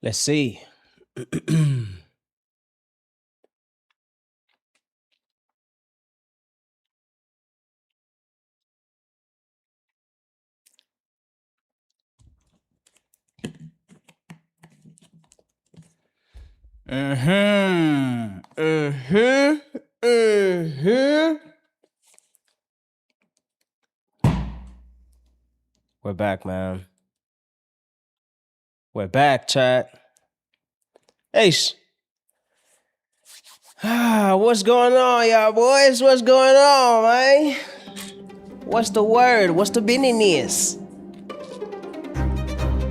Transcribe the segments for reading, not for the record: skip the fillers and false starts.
Let's see. Mm-hmm. Mm-hmm. Mm-hmm. We're back, man. We're back, chat. Hey, what's going on, y'all boys? What's going on, man? What's the word? What's the business?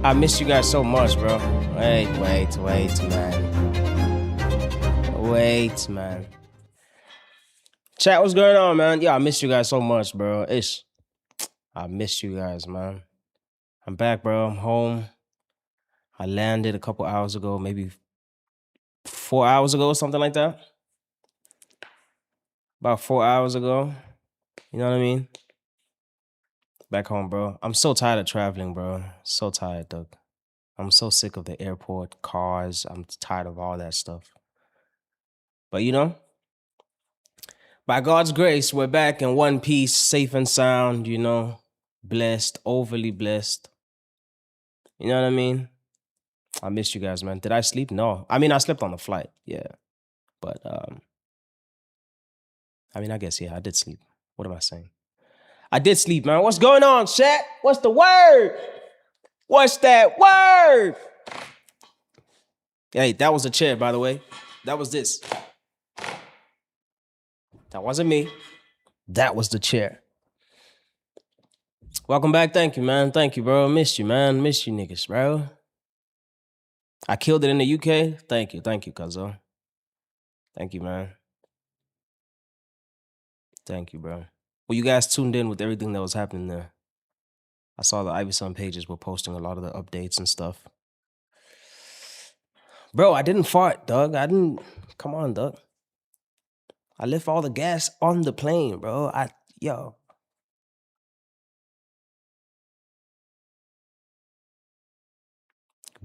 I miss you guys so much, bro. Wait, man. Wait, man. Chat, what's going on, man? Yeah, I miss you guys so much, bro. I miss you guys, man. I'm back, bro. I'm home. I landed a couple hours ago, maybe 4 hours ago, something like that. About 4 hours ago. You know what I mean? Back home, bro. I'm so tired of traveling, bro. So tired, Doug. I'm so sick of the airport, cars. I'm tired of all that stuff. But you know, by God's grace, we're back in one piece, safe and sound, you know, blessed, overly blessed. You know what I mean? I missed you guys, man. Did I sleep? No. I mean, I slept on the flight, yeah. But I mean, I guess, yeah, I did sleep. What am I saying? I did sleep, man. What's going on, chat? What's the word? What's that word? Hey, that was a chair, by the way. That was this. That wasn't me. That was the chair. Welcome back. Thank you, man. Thank you, bro. Missed you, man. Missed you niggas, bro. I killed it in the UK. Thank you, cuzzo. Thank you, man. Thank you, bro. Well, you guys tuned in with everything that was happening there. I saw the Ivy Sun pages were posting a lot of the updates and stuff. Bro, I didn't fart, Doug. Come on, Doug. I left all the gas on the plane, bro. Yo.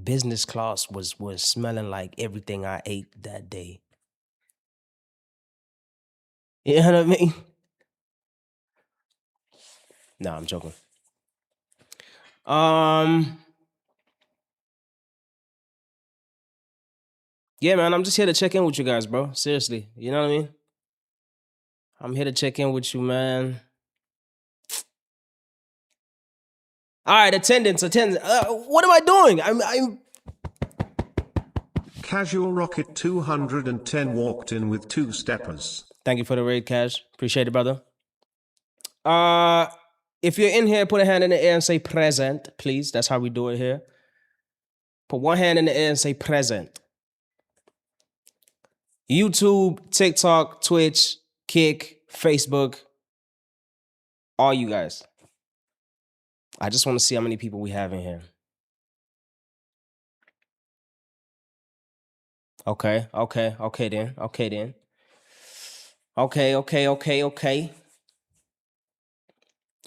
Business class was smelling like everything I ate that day. You know what I mean? Nah, I'm joking. Yeah, man, I'm just here to check in with you guys, bro. Seriously. You know what I mean? I'm here to check in with you, man. All right, attendance. What am I doing? I'm Casual Rocket 210 walked in with two steppers. Thank you for the raid, Cash. Appreciate it, brother. If you're in here, put a hand in the air and say present, please. That's how we do it here. Put one hand in the air and say present. YouTube, TikTok, Twitch, Kick, Facebook, all you guys. I just want to see how many people we have in here. Okay then. Okay.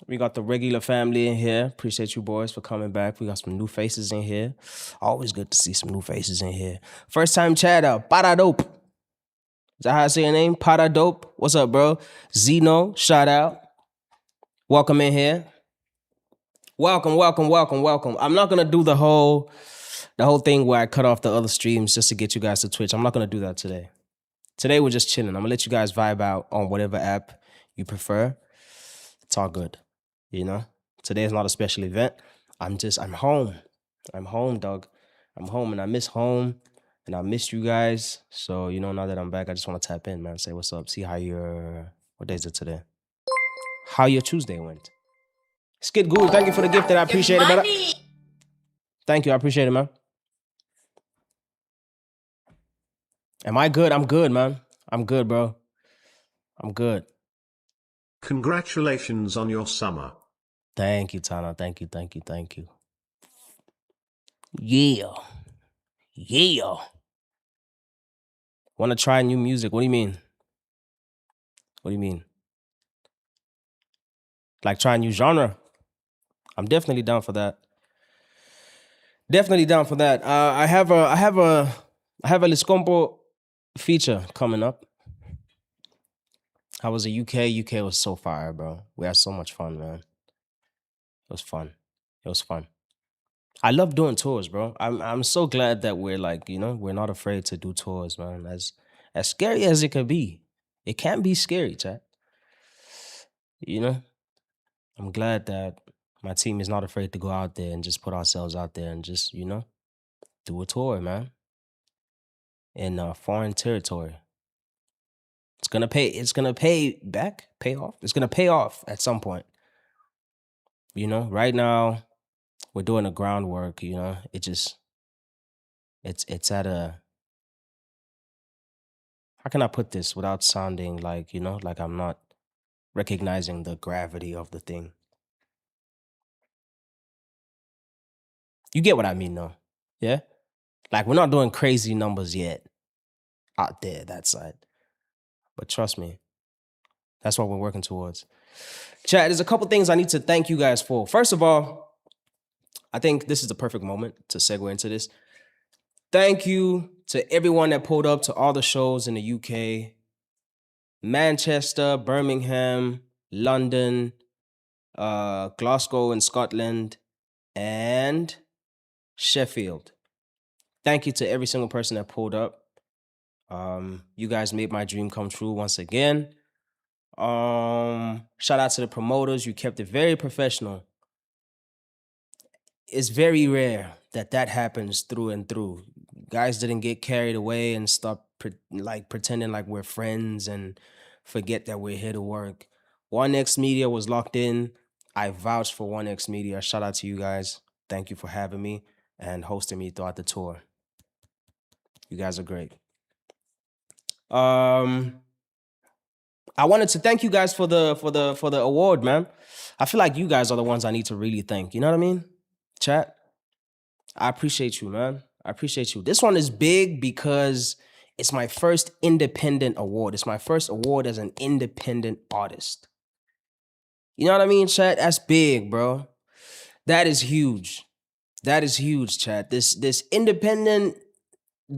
We got the regular family in here. Appreciate you boys for coming back. We got some new faces in here. Always good to see some new faces in here. First time chatter, Para Dope. Is that how I say your name? Para Dope. What's up, bro? Zeno, shout out. Welcome in here. Welcome. I'm not gonna do the whole thing where I cut off the other streams just to get you guys to Twitch. I'm not gonna do that today. Today we're just chilling. I'm gonna let you guys vibe out on whatever app you prefer. It's all good. You know? Today is not a special event. I'm home. I'm home, dog. I'm home and I miss home and I miss you guys. So, you know, now that I'm back, I just want to tap in, man. Say what's up. See how what day is it today? How your Tuesday went. Skid Good, thank you for the gift that I appreciate it, brother. Thank you, I appreciate it, man. Am I good? I'm good, man. I'm good, bro. I'm good. Congratulations on your summer. Thank you, Tana. Thank you. Yeah. Want to try new music? What do you mean? Like try a new genre? I'm definitely down for that. Definitely down for that. I have a Liscompo feature coming up. How was the UK? UK was so fire, bro. We had so much fun, man. It was fun. It was fun. I love doing tours, bro. I'm so glad that we're like, we're not afraid to do tours, man. As scary as it could be. It can be scary, chat. You know? I'm glad that my team is not afraid to go out there and just put ourselves out there and just, do a tour, man. In foreign territory. It's gonna pay off. It's gonna pay off at some point. Right now we're doing the groundwork, it's at a, how can I put this without sounding like, like I'm not recognizing the gravity of the thing. You get what I mean though. Yeah? Like we're not doing crazy numbers yet out there, that side. But trust me, that's what we're working towards. Chat, there's a couple things I need to thank you guys for. First of all, I think this is the perfect moment to segue into this. Thank you to everyone that pulled up to all the shows in the UK. Manchester, Birmingham, London, Glasgow in Scotland, and Sheffield. Thank you to every single person that pulled up. You guys made my dream come true once again. Shout out to the promoters. You kept it very professional. It's very rare that happens through and through. Guys didn't get carried away and stop pretending like we're friends and forget that we're here to work. 1X Media was locked in. I vouch for 1X Media. Shout out to you guys. Thank you for having me and hosting me throughout the tour. You guys are great. I wanted to thank you guys for the award, man. I feel like you guys are the ones I need to really thank. You know what I mean? Chat. I appreciate you, man. I appreciate you. This one is big because it's my first independent award. It's my first award as an independent artist. You know what I mean, chat? That's big, bro. That is huge. That is huge, chat. This independent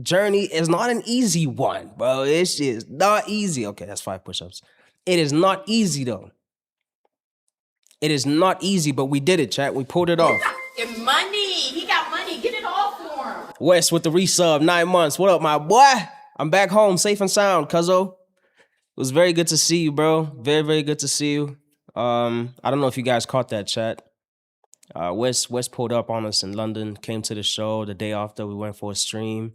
journey is not an easy one, bro. It's just not easy. Okay, that's 5 push-ups. It is not easy, though. It is not easy, but we did it, chat. We pulled it off. Money. He got money. Get it all for him. West with the resub, 9 months. What up, my boy? I'm back home, safe and sound, cuzzo. It was very good to see you, bro. Very, very good to see you. I don't know if you guys caught that, chat. West pulled up on us in London, came to the show the day after. We went for a stream,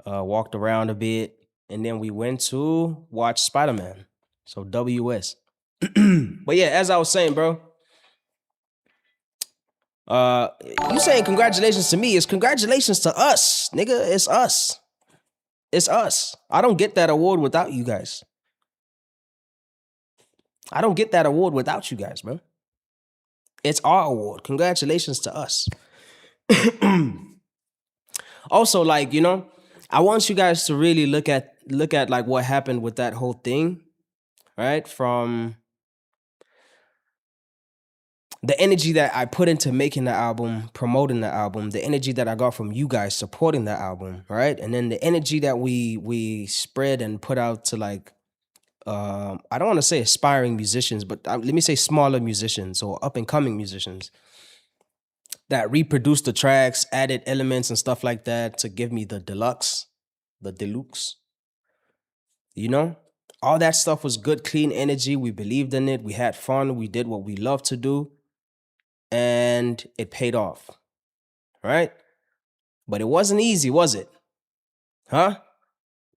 walked around a bit, and then we went to watch Spider-Man. So WS. But yeah, as I was saying, bro, you saying congratulations to me, it's congratulations to us, nigga. It's us. It's us. I don't get that award without you guys. I don't get that award without you guys, bro. It's our award. Congratulations to us. Also, like, I want you guys to really look at like what happened with that whole thing, right? From the energy that I put into making the album, promoting the album, the energy that I got from you guys supporting the album, right? And then the energy that we spread and put out to like, I don't want to say aspiring musicians, but let me say smaller musicians or up and coming musicians that reproduced the tracks, added elements and stuff like that to give me the deluxe. All that stuff was good, clean energy. We believed in it. We had fun. We did what we love to do. And it paid off, right? But it wasn't easy, was it? Huh?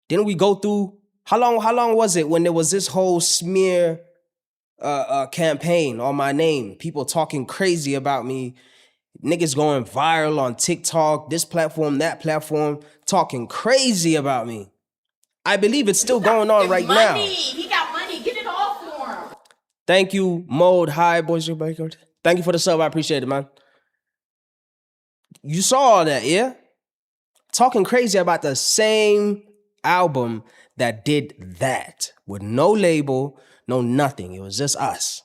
Didn't we go through, how long was it when there was this whole smear campaign on my name? People talking crazy about me, niggas going viral on TikTok, this platform, that platform, talking crazy about me. I believe it's still going on right now. He got money. Get it all for him. Thank you, Mode. Hi, boys. Thank you for the sub. I appreciate it, man. You saw all that, yeah? Talking crazy about the same album that did that with no label, no nothing. It was just us.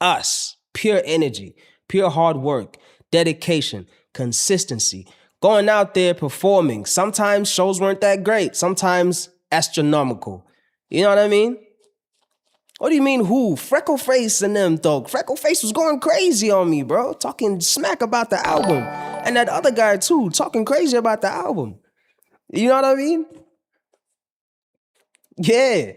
Us. Pure energy, pure hard work, dedication, consistency. Going out there performing. Sometimes shows weren't that great. Sometimes astronomical. You know what I mean? What do you mean who? Freckleface and them, though. Freckleface was going crazy on me, bro. Talking smack about the album. And that other guy, too, talking crazy about the album. You know what I mean? Yeah.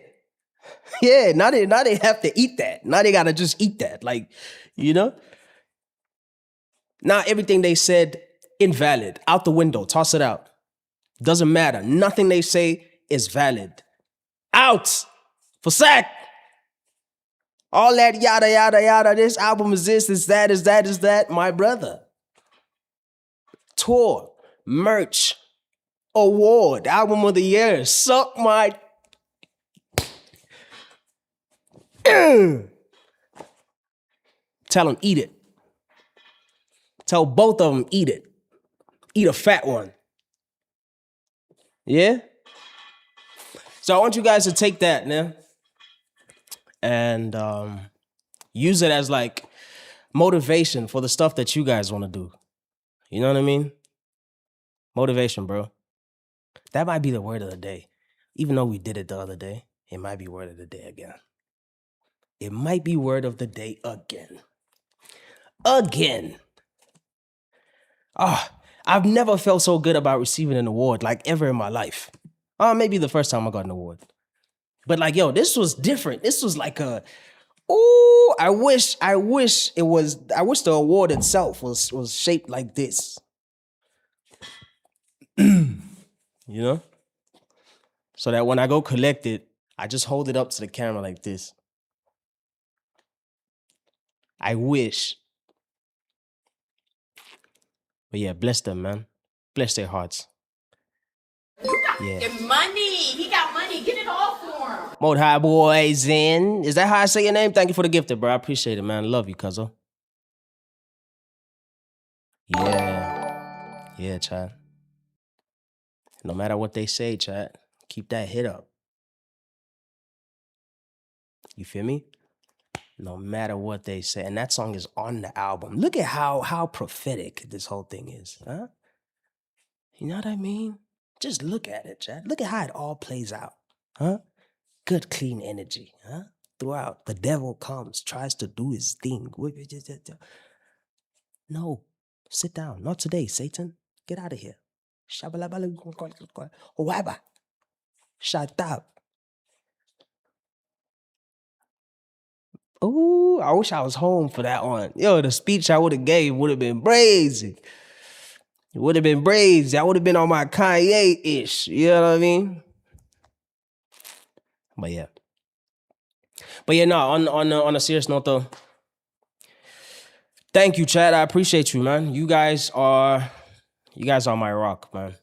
Yeah, now they have to eat that. Now they gotta just eat that. Like, you know? Now everything they said, invalid. Out the window. Toss it out. Doesn't matter. Nothing they say is valid. Out. For sack. All that yada, yada, yada. This album is this, is that, is that, is that. My brother. Tour. Merch. Award. Album of the year. Suck my... Tell them eat it. Tell both of them eat it. Eat a fat one. Yeah? So I want you guys to take that, man. And use it as like motivation for the stuff that you guys want to do. You know what I mean? Motivation, bro. That might be the word of the day. Even though we did it the other day, it might be word of the day again. It might be word of the day again. Again. I've never felt so good about receiving an award like ever in my life. Maybe the first time I got an award. But like, yo, this was different. This was like I wish the award itself was shaped like this. You know? So that when I go collect it, I just hold it up to the camera like this. I wish. But yeah, bless them, man. Bless their hearts. Yeah. Get money. He got money. Get it all for him. Mode High Boys in. Is that how I say your name? Thank you for the gifted, bro. I appreciate it, man. Love you, cuzzo. Yeah. Yeah, chat. No matter what they say, chat, keep that hit up. You feel me? No matter what they say. And that song is on the album. Look at how prophetic this whole thing is, huh? You know what I mean? Just look at it, chat. Look at how it all plays out, huh? Good, clean energy, huh? Throughout. The devil comes, tries to do his thing. No, sit down. Not today, Satan. Get out of here. Shut up. Oh, I wish I was home for that one. Yo, the speech I would have gave would have been brazy. It would have been brazy. I would have been on my Kanye-ish. You know what I mean? But yeah. No, on a serious note though, thank you, Chad. I appreciate you, man. You guys are my rock, man.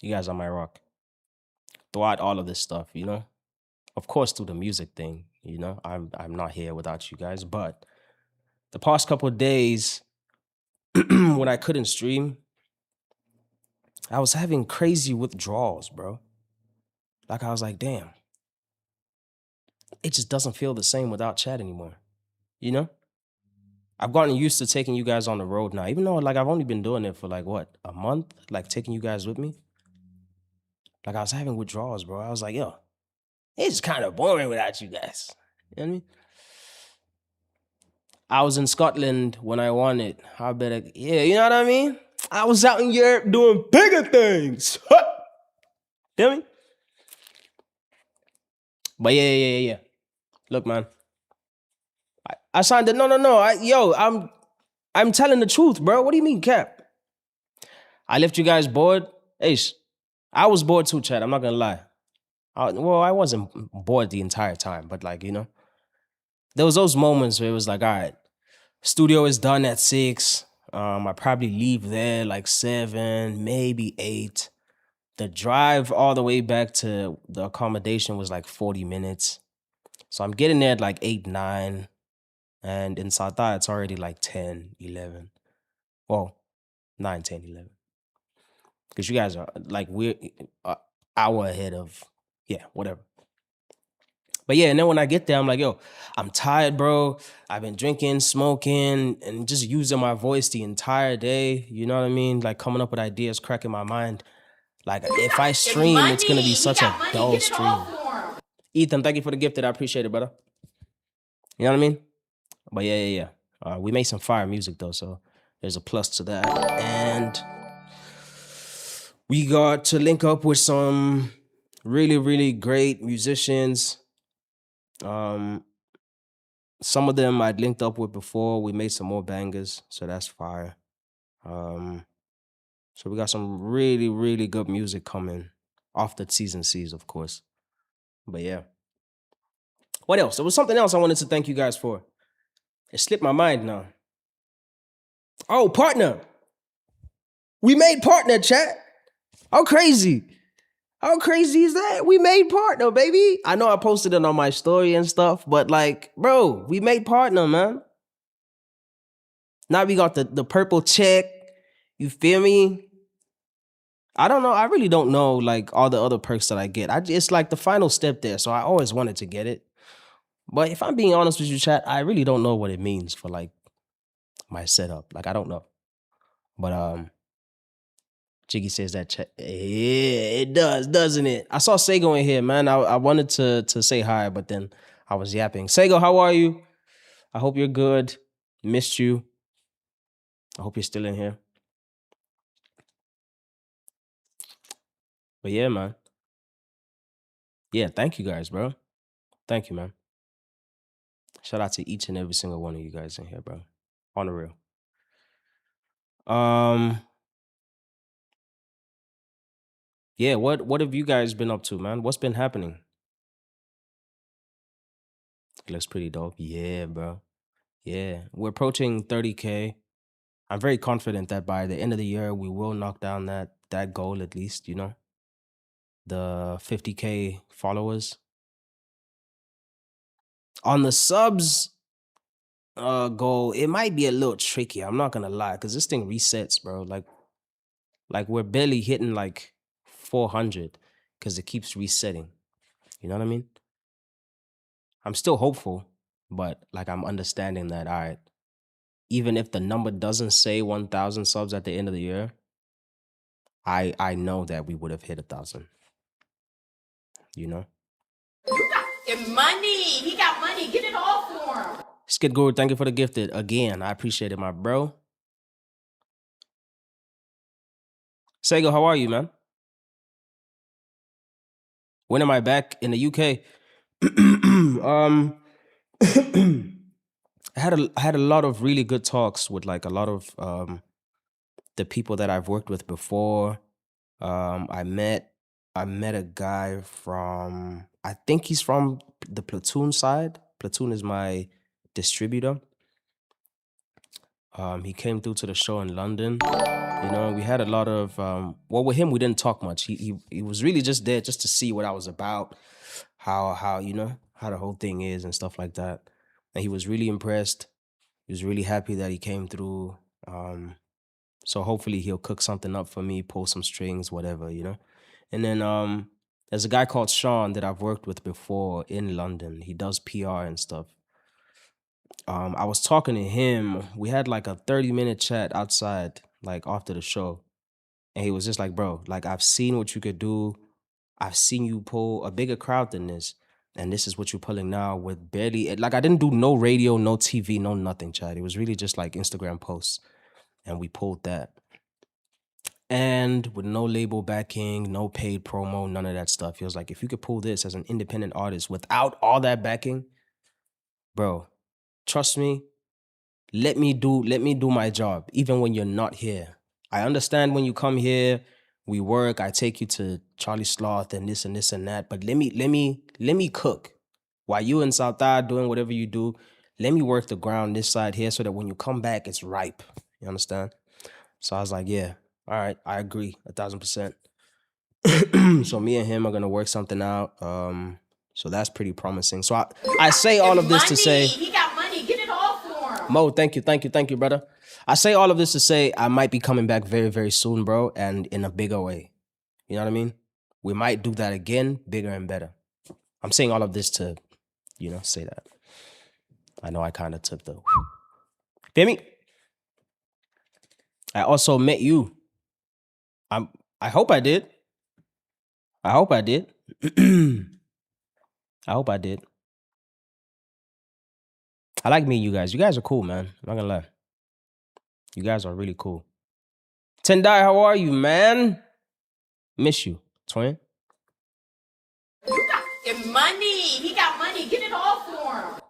You guys are my rock. Throughout all of this stuff, you know? Of course, through the music thing, you know? I'm not here without you guys. But the past couple of days, when I couldn't stream, I was having crazy withdrawals, bro. Like, I was like, damn. It just doesn't feel the same without Chad anymore. You know? I've gotten used to taking you guys on the road now, even though like I've only been doing it for like what, a month? Like taking you guys with me. Like I was having withdrawals, bro. I was like, yo, it's kind of boring without you guys. You know what I mean? I was in Scotland when I won it. I better, yeah, you know what I mean? I was out in Europe doing bigger things. Feel me? But yeah. Look, man. I signed it. No. I'm telling the truth, bro. What do you mean, Cap? I left you guys bored. Ace, I was bored too, Chad. I'm not gonna lie. I wasn't bored the entire time, but like, you know, there was those moments where it was like, all right, studio is done at 6. I probably leave there like 7, maybe 8. The drive all the way back to the accommodation was like 40 minutes. So I'm getting there at like 8, 9. And in Sata, it's already like 10, 11. Well, 9, 10, 11. Because you guys are like, we're an hour ahead of, yeah, whatever. But yeah, and then when I get there, I'm like, yo, I'm tired, bro. I've been drinking, smoking, and just using my voice the entire day. You know what I mean? Like coming up with ideas, cracking my mind. Like if I stream, it's gonna be such a dull Get it stream. off for him. Ethan, thank you for the gift. I appreciate it, brother. You know what I mean? But yeah. We made some fire music though, so there's a plus to that. And we got to link up with some really, really great musicians. Some of them I'd linked up with before. We made some more bangers, so that's fire. So we got some really, really good music coming off the T's and C's, of course. But yeah. What else? There was something else I wanted to thank you guys for. It slipped my mind now. Oh, partner. We made partner, chat. How crazy. How crazy is that? We made partner, baby. I know I posted it on my story and stuff, but like, bro, we made partner, man. Now we got the purple check. You feel me? I don't know. I really don't know like all the other perks that I get. It's like the final step there, so I always wanted to get it. But if I'm being honest with you, chat, I really don't know what it means for like my setup. Like I don't know. But Jiggy says that chat. Yeah, it does, doesn't it? I saw Sego in here, man. I wanted to say hi, but then I was yapping. Sego, how are you? I hope you're good. Missed you. I hope you're still in here. But yeah, man. Yeah, thank you guys, bro. Thank you, man. Shout out to each and every single one of you guys in here, bro. On the real. Yeah, what have you guys been up to, man? What's been happening? It looks pretty dope. Yeah, bro. Yeah. We're approaching 30K. I'm very confident that by the end of the year we will knock down that goal at least, you know. The 50K followers. On the subs goal, it might be a little tricky. I'm not gonna lie, because this thing resets, bro. Like we're barely hitting like 400 because it keeps resetting. You know what I mean? I'm still hopeful, but like I'm understanding that, all right, even if the number doesn't say 1,000 subs at the end of the year, I know that we would have hit 1,000. You know? And money. He got money. Get it off for him. Skid Guru, thank you for the gifted. Again, I appreciate it, my bro. Sego, how are you, man? When am I back in the UK? I had a lot of really good talks with like a lot of the people that I've worked with before. I met a guy from, I think he's from the Platoon side. Platoon is my distributor. He came through to the show in London. You know, we had a lot of well, with him we didn't talk much. He was really just there just to see what I was about, how you know, how the whole thing is and stuff like that. And he was really impressed. He was really happy that he came through. So hopefully he'll cook something up for me, pull some strings, whatever, you know. And then there's a guy called Sean that I've worked with before in London. He does PR and stuff. I was talking to him. We had like a 30-minute chat outside, like after the show. And he was just like, bro, like I've seen what you could do. I've seen you pull a bigger crowd than this. And this is what you're pulling now with barely, like I didn't do no radio, no TV, no nothing, Chad. It was really just like Instagram posts. And we pulled that. And with no label backing, no paid promo, none of that stuff. He was like, if you could pull this as an independent artist without all that backing, bro, trust me, let me do my job, even when you're not here. I understand when you come here, we work, I take you to Charlie Sloth and this and that, but let me cook. While you in South Eye doing whatever you do, let me work the ground this side here so that when you come back, it's ripe. You understand? So I was like, yeah, all right, I agree 1,000%. So me and him are gonna work something out. So that's pretty promising. So I say all of this to say, he got money. Get it off for him. Mo, thank you, brother. I say all of this to say I might be coming back very, very soon, bro, and in a bigger way. You know what I mean? We might do that again, bigger and better. I'm saying all of this to say that. I know I kind of took the. Feel me? I also met you. I hope I did. I hope I did. I hope I did. I like meeting you guys. You guys are cool, man. I'm not gonna lie. You guys are really cool. Tendai, how are you, man? Miss you, twin. You got money. He got money. Get it all for him.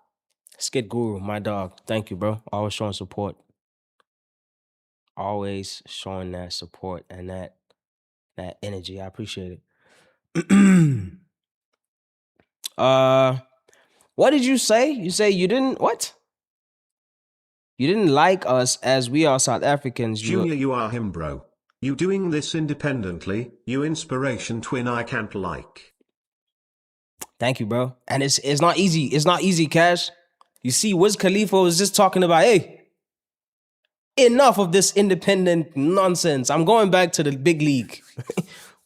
Skid Guru, my dog. Thank you, bro. Always showing support. Always showing that support and that energy. I appreciate it. What did you say? You say you didn't what? You didn't like us as we are South Africans. Junior, you are him, bro. You doing this independently, you inspiration twin I can't like. Thank you, bro. And it's not easy. It's not easy, Cash. You see, Wiz Khalifa was just talking about, hey, enough of this independent nonsense. I'm going back to the big league.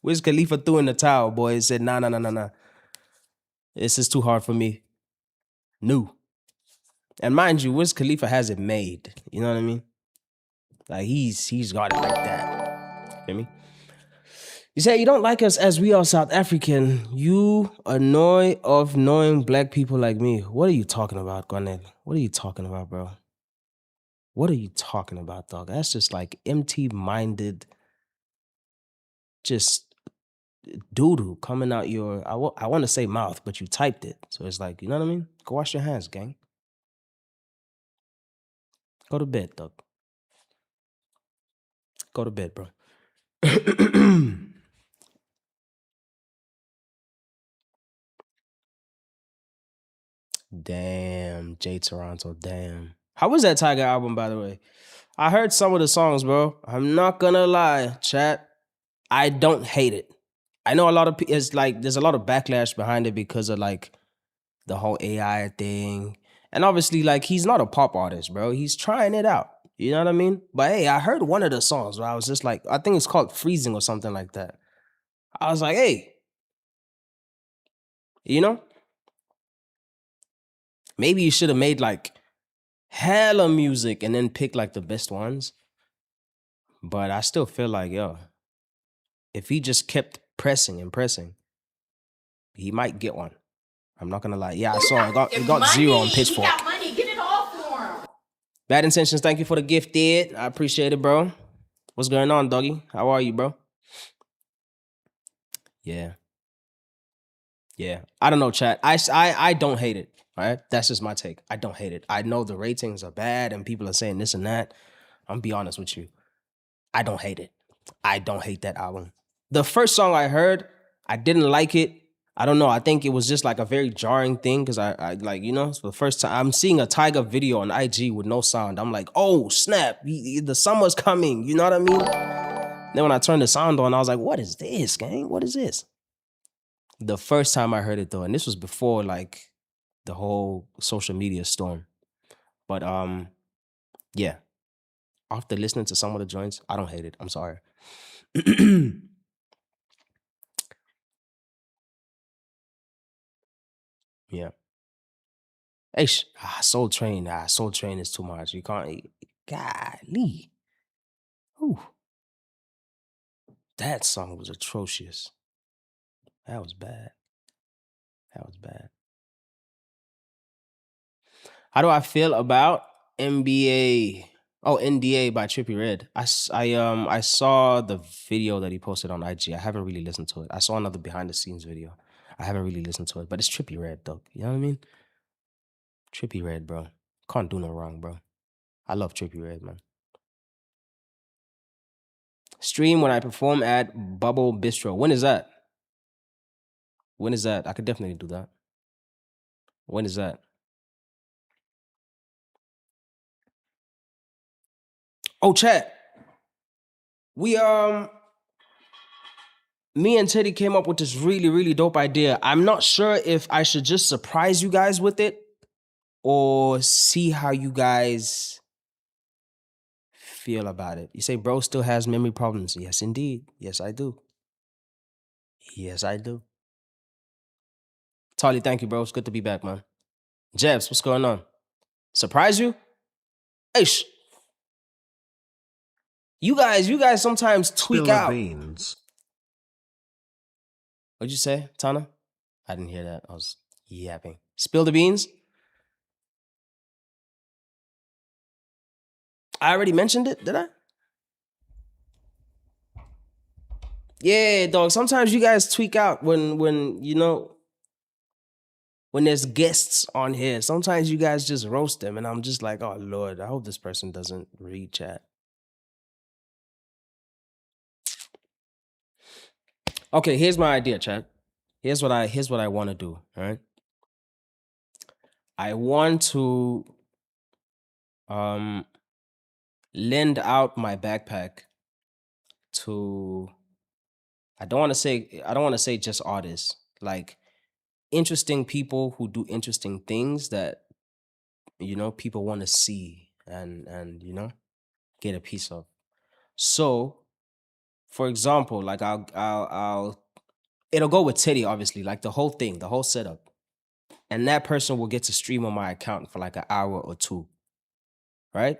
Wiz Khalifa threw in the towel, boy. He said, nah. This is too hard for me. No. And mind you, Wiz Khalifa has it made. You know what I mean? Like he's got it like that. Feel me? You say you don't like us as we are South African. You annoy of knowing black people like me. What are you talking about, Garnett? What are you talking about, bro? What are you talking about, dog? That's just like empty-minded, just doo-doo coming out your, I want to say mouth, but you typed it. So it's like, you know what I mean? Go wash your hands, gang. Go to bed, dog. Go to bed, bro. Damn, Jay Toronto, damn. How was that Tiger album, by the way? I heard some of the songs, bro. I'm not gonna lie, chat. I don't hate it. I know a lot of people, it's like, there's a lot of backlash behind it because of like the whole AI thing. And obviously, like, he's not a pop artist, bro. He's trying it out. You know what I mean? But hey, I heard one of the songs where I was just like, I think it's called Freezing or something like that. I was like, hey, you know? Maybe you should have made like hella music and then pick like the best ones. But I still feel like, yo, if he just kept pressing and pressing, he might get one. I'm not gonna lie. Yeah, I saw it got 0 on Pitchfork. He got money. Get it all for him. Bad intentions. Thank you for the gift, Ed. I appreciate it, bro. What's going on, doggy? How are you, bro? Yeah. I don't know, chat. I don't hate it. All right, that's just my take. I don't hate it. I know the ratings are bad and people are saying this and that. I'm gonna be honest with you. I don't hate it. I don't hate that album. The first song I heard, I didn't like it. I don't know. I think it was just like a very jarring thing because I like, you know, it's the first time I'm seeing a Tiger video on IG with no sound. I'm like, oh, snap. The summer's coming. You know what I mean? Then when I turned the sound on, I was like, what is this, gang? What is this? The first time I heard it, though, and this was before like the whole social media storm. But yeah. After listening to some of the joints, I don't hate it. I'm sorry. Yeah. Hey, Soul Train. Soul Train is too much. You can't. Golly. Ooh. That song was atrocious. That was bad. How do I feel about NBA? Oh, NDA by Trippie Redd. I saw the video that he posted on IG. I haven't really listened to it. I saw another behind the scenes video. I haven't really listened to it, but it's Trippie Redd, though. You know what I mean? Trippie Redd, bro. Can't do no wrong, bro. I love Trippie Redd, man. Stream when I perform at Bubble Bistro. When is that? I could definitely do that. When is that? Oh, chat. We me and Teddy came up with this really, really dope idea. I'm not sure if I should just surprise you guys with it or see how you guys feel about it. You say bro still has memory problems. Yes, indeed. Yes, I do. Tolly, thank you, bro. It's good to be back, man. Jebs, what's going on? Surprise you? Ish. You guys sometimes tweak Spill the out. beans. What'd you say, Tana? I didn't hear that. I was yapping. Spill the beans? I already mentioned it, did I? Yeah, dog. Sometimes you guys tweak out when you know when there's guests on here. Sometimes you guys just roast them, and I'm just like, oh Lord, I hope this person doesn't read chat. Okay, here's my idea, chat. Here's what I want to do. All right. I want to lend out my backpack to I don't want to say just artists, like interesting people who do interesting things that people want to see and get a piece of. So, for example, like I'll it'll go with Teddy, obviously, like the whole thing, the whole setup. And that person will get to stream on my account for like an hour or two, right?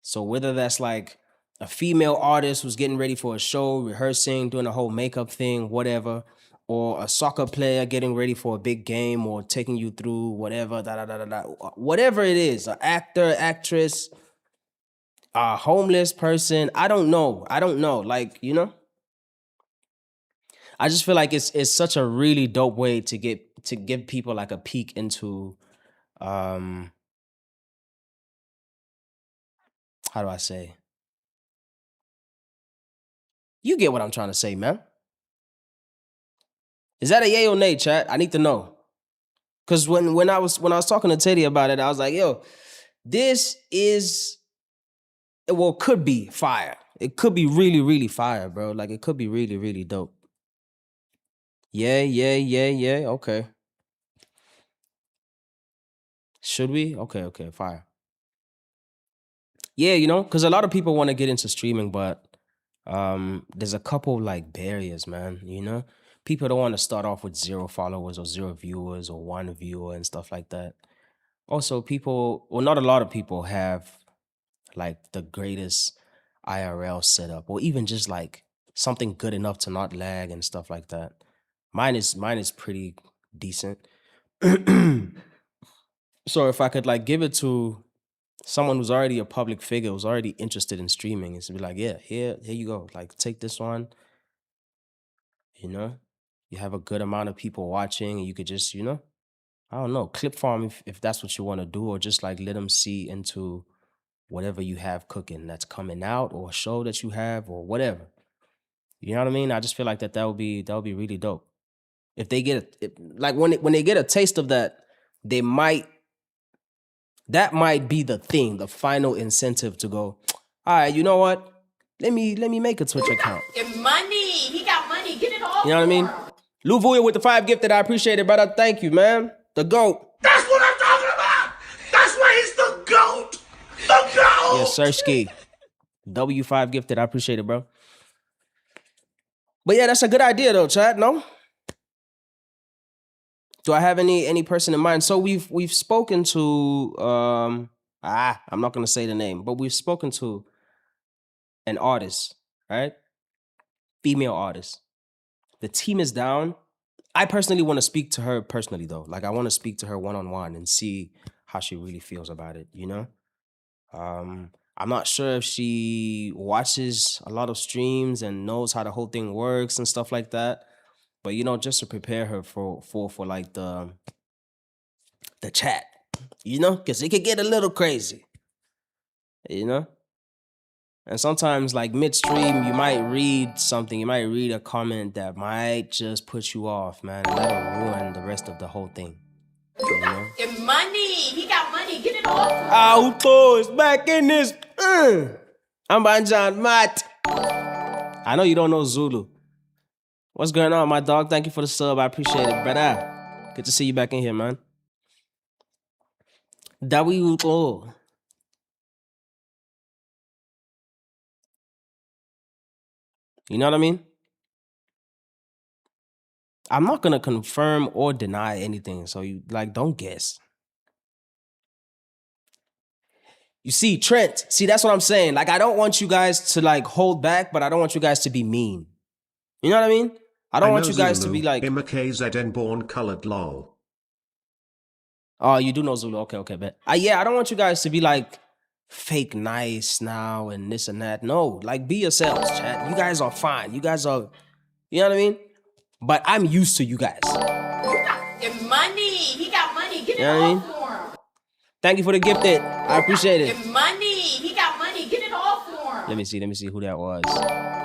So whether that's like a female artist who's getting ready for a show, rehearsing, doing a whole makeup thing, whatever, or a soccer player getting ready for a big game or taking you through whatever, whatever it is, an actor, actress, a homeless person, I don't know. Like, I just feel like it's such a really dope way to give people like a peek into how do I say? You get what I'm trying to say, man. Is that a yay or nay, chat? I need to know. Cause when I was talking to Teddy about it, I was like, yo, this is could be fire. It could be really, really fire, bro. Like it could be really, really dope. Yeah. Okay. Should we? Okay, fire. Yeah, because a lot of people want to get into streaming, but there's a couple like barriers, man. People don't want to start off with 0 followers or 0 viewers or 1 viewer and stuff like that. Also, not a lot of people have like the greatest IRL setup or even just like something good enough to not lag and stuff like that. Mine is pretty decent. So if I could like give it to someone who's already a public figure, who's already interested in streaming, is to be like, yeah, here you go. Like take this one, you have a good amount of people watching and you could just, I don't know, clip farm if that's what you want to do, or just like let them see into whatever you have cooking that's coming out, or a show that you have, or whatever. You know what I mean? I just feel like that would be really dope. If they get like when they get a taste of that, that might be the thing, the final incentive to go, all right, you know what? Let me make a Twitch account. Get money. He got money. Get it all. You know what I mean? Lou Vuya with the 5 gifted. I appreciate it, brother. Thank you, man. The GOAT. That's what I'm talking about. That's why he's the GOAT. The GOAT. Yes, sir, ski. W5 gifted. I appreciate it, bro. But yeah, that's a good idea though, Chad. No? Do I have any person in mind? So we've spoken to I'm not gonna say the name, but we've spoken to an artist, right? Female artist. The team is down. I personally want to speak to her personally though. Like I want to speak to her one-on-one and see how she really feels about it, I'm not sure if she watches a lot of streams and knows how the whole thing works and stuff like that. But just to prepare her for like the chat, because it could get a little crazy, And sometimes like midstream, you might read something, you might read a comment that might just put you off, man, and that'll ruin the rest of the whole thing. Get money. He got money. Get it all. Auto is back in this. I'm Banjan Matt. I know you don't know Zulu. What's going on, my dog? Thank you for the sub. I appreciate it, brother. Good to see you back in here, man. Dawiuto. You know what I mean? I'm not gonna confirm or deny anything, so you like don't guess. You see, Trent, see, that's what I'm saying. Like, I don't want you guys to like hold back, but I don't want you guys to be mean. You know what I mean? I don't want you guys to be like, KZN born colored lol. oh, you do know Zulu. Okay, bet. Yeah, I don't want you guys to be like fake nice now and this and that. No, like be yourselves, chat. You guys are fine. You guys are, you know what I mean? But I'm used to you guys. Get money. He got money. Get it You know what I all mean? for him. Thank you for the gifted. I appreciate it. Get money. He got money. Get it all for him. Let me see who that was.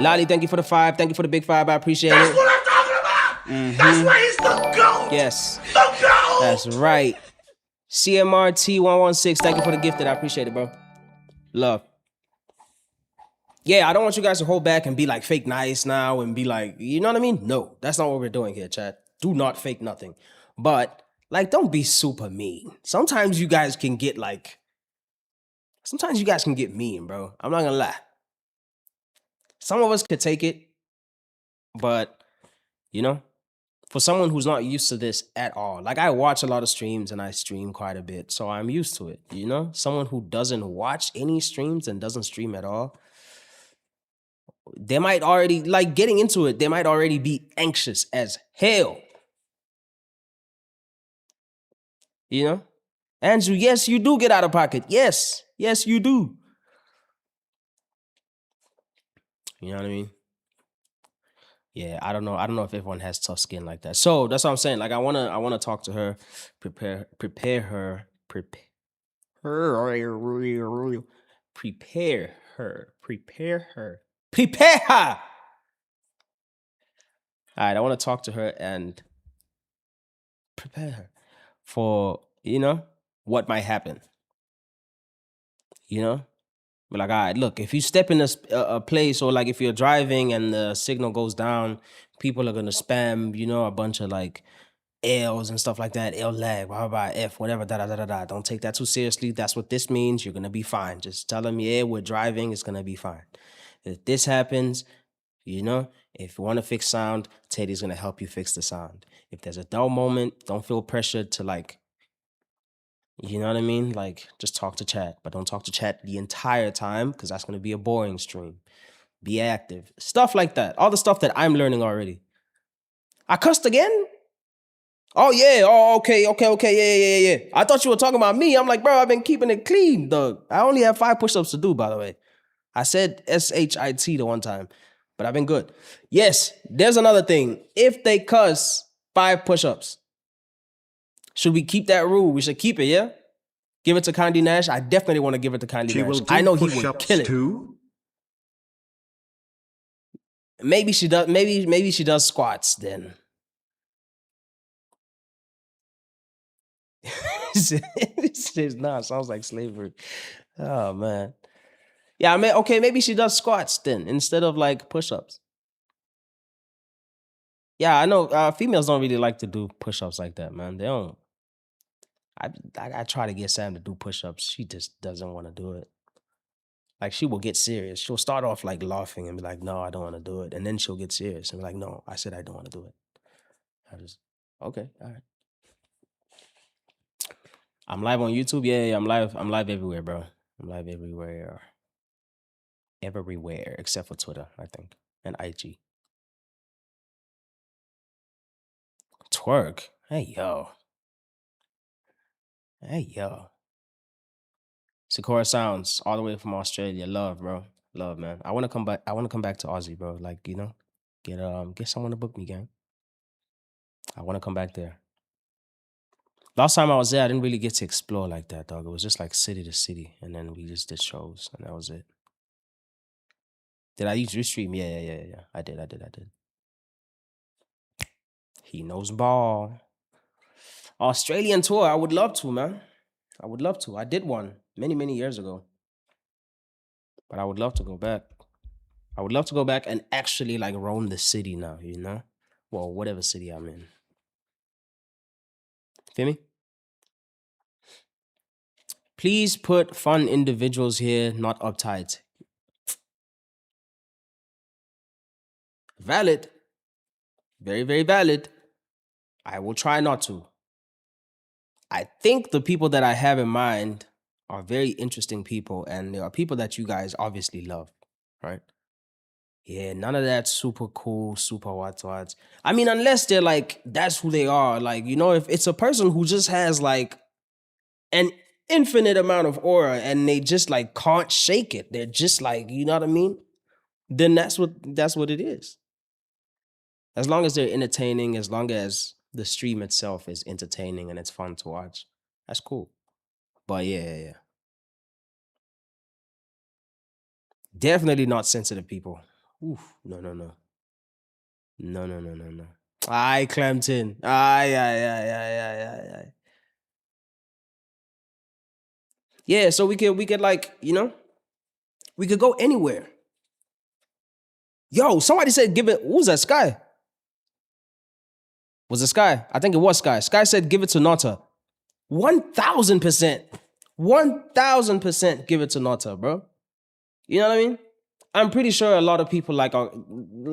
Lolly, thank you for the 5. Thank you for the big 5. I appreciate That's it. what I'm talking about. That's why he's the GOAT. Yes, The GOAT. that's right. CMRT116, thank you for the gifted. I appreciate it, bro. Love. Yeah, I don't want you guys to hold back and be like fake nice now and be like, you know what I mean? No, that's not what we're doing here, chat. Do not fake nothing. But like, don't be super mean. Sometimes you guys can get mean, bro. I'm not gonna lie. Some of us could take it, but you know, for someone who's not used to this at all, like I watch a lot of streams and I stream quite a bit, so I'm used to it, you know? Someone who doesn't watch any streams and doesn't stream at all, they might already, like getting into it, they might already be anxious as hell. You know? Andrew, yes, you do get out of pocket. Yes, you do. You know what I mean? Yeah, I don't know if everyone has tough skin like that. So that's what I'm saying. Like I wanna talk to her, prepare her. All right, I want to talk to her and prepare her for, you know, what might happen. You know? Be like, all right, look, if you step in a place, or like if you're driving and the signal goes down, people are gonna spam, you know, a bunch of like L's and stuff like that, L lag, blah, blah, blah, F, whatever, da, da, da, da, da. Don't take that too seriously. That's what this means. You're gonna be fine. Just tell them, yeah, we're driving, it's gonna be fine. If this happens, you know, if you want to fix sound, Teddy's gonna help you fix the sound. If there's a dull moment, don't feel pressured to like, you know what I mean? Like, just talk to chat, but don't talk to chat the entire time because that's going to be a boring stream. Be active. Stuff like that. All the stuff that I'm learning already. I cussed again? Oh, yeah. Oh, okay. Yeah. I thought you were talking about me. I'm like, bro, I've been keeping it clean, dog. I only have 5 push-ups to do, by the way. I said SHIT the one time, but I've been good. Yes, there's another thing. If they cuss, 5 push-ups. Should we keep that rule? We should keep it, yeah? Give it to Kandi Nash. I definitely want to give it to Kandi She Nash. will do I know he would push-ups kill it. too. Maybe she does. Maybe she does squats then. This is not. Sounds like slavery. Oh man. Yeah, I mean, okay. Maybe she does squats then instead of like push-ups. Yeah, I know. Females don't really like to do push-ups like that, man. They don't. I try to get Sam to do push-ups. She just doesn't want to do it. Like, she will get serious. She'll start off like laughing and be like, no, I don't want to do it. And then she'll get serious and be like, no, I said I don't want to do it. I just, okay, all right. I'm live on YouTube. Yeah, I'm live. I'm live everywhere, bro. I'm live everywhere. Everywhere except for Twitter, I think, and IG. Twerk. Hey, yo. Sakura Sounds, all the way from Australia. Love, bro. Love, man. I want to come back. I want to come back to Aussie, bro. Like, you know, get someone to book me, gang. I want to come back there. Last time I was there, I didn't really get to explore like that, dog. It was just like city to city, and then we just did shows, and that was it. Did I use Restream? Yeah. I did. He knows ball. Australian tour. I would love to, man. I would love to. I did one many years ago, but I would love to go back. I would love to go back and actually like roam the city now, you know? Well, whatever city I'm in. Feel me? Please put fun individuals here, not uptight. Valid. Very, very valid. I will try not to. I think the people that I have in mind are very interesting people, and they are people that you guys obviously love, right? Yeah, none of that super cool, super what. I mean, unless they're like, that's who they are. Like, you know, if it's a person who just has like an infinite amount of aura and they just like can't shake it. They're just like, you know what I mean? Then that's what it is. As long as they're entertaining, as long as the stream itself is entertaining and it's fun to watch, that's cool. But yeah. Definitely not sensitive people. Oof, no. No. Aye, Clemton. Aye. Yeah, so we could like, you know, we could go anywhere. Yo, somebody said give it. Who was that? Sky? Was it Sky? I think it was Sky. Sky said give it to Nota. 1,000%. 1,000% give it to Nota, bro. You know what I mean? I'm pretty sure a lot of people like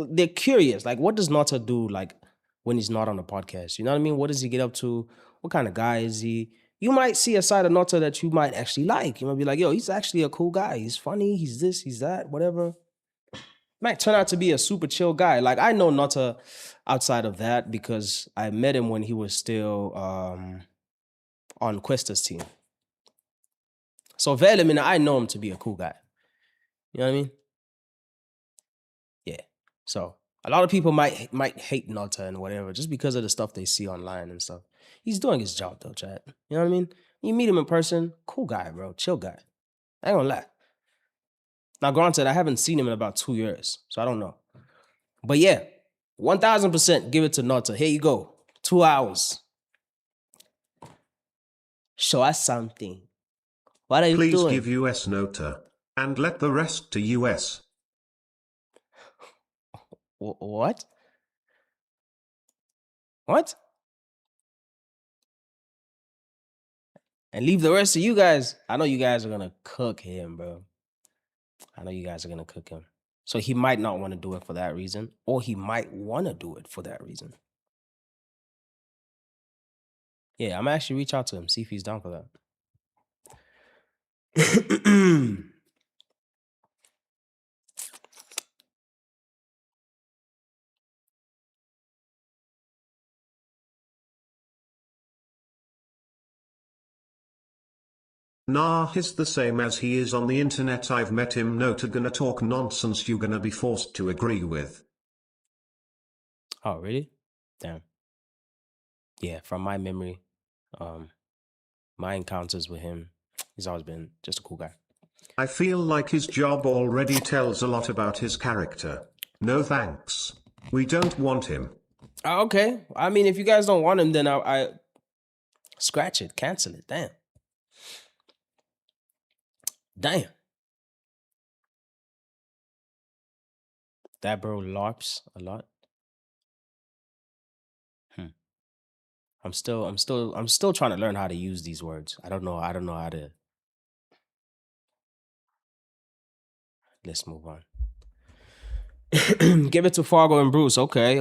they're curious. Like, what does Nota do like when he's not on the podcast? You know what I mean? What does he get up to? What kind of guy is he? You might see a side of Nota that you might actually like. You might be like, yo, he's actually a cool guy. He's funny. He's this, he's that, whatever. Might turn out to be a super chill guy. Like, I know Nota outside of that because I met him when he was still on Questa's team. So Velemina, I know him to be a cool guy. You know what I mean? Yeah. So a lot of people might hate Nota and whatever just because of the stuff they see online and stuff. He's doing his job though, chat. You know what I mean? You meet him in person, cool guy, bro. Chill guy. I ain't gonna lie. Now, granted, I haven't seen him in about 2 years, so I don't know. But yeah, 1,000% give it to Nota. Here you go. 2 hours. Show us something. What are you Please doing? give US Nota, and let the rest to US. What? What? And leave the rest of you guys. I know you guys are gonna cook him, bro. I know you guys are gonna cook him. So he might not want to do it for that reason, or he might want to do it for that reason. Yeah, I'm gonna actually reach out to him, see if he's down for that. Nah, he's the same as he is on the internet. I've met him. Nota gonna talk nonsense you gonna be forced to agree with. Oh, really? Damn. Yeah, from my memory, my encounters with him, he's always been just a cool guy. I feel like his job already tells a lot about his character. No thanks. We don't want him. Okay. I mean, if you guys don't want him, then I scratch it, cancel it. Damn. That bro LARPs a lot. I'm still trying to learn how to use these words. I don't know how to. Let's move on. Give it to Fargo and Bruce. Okay.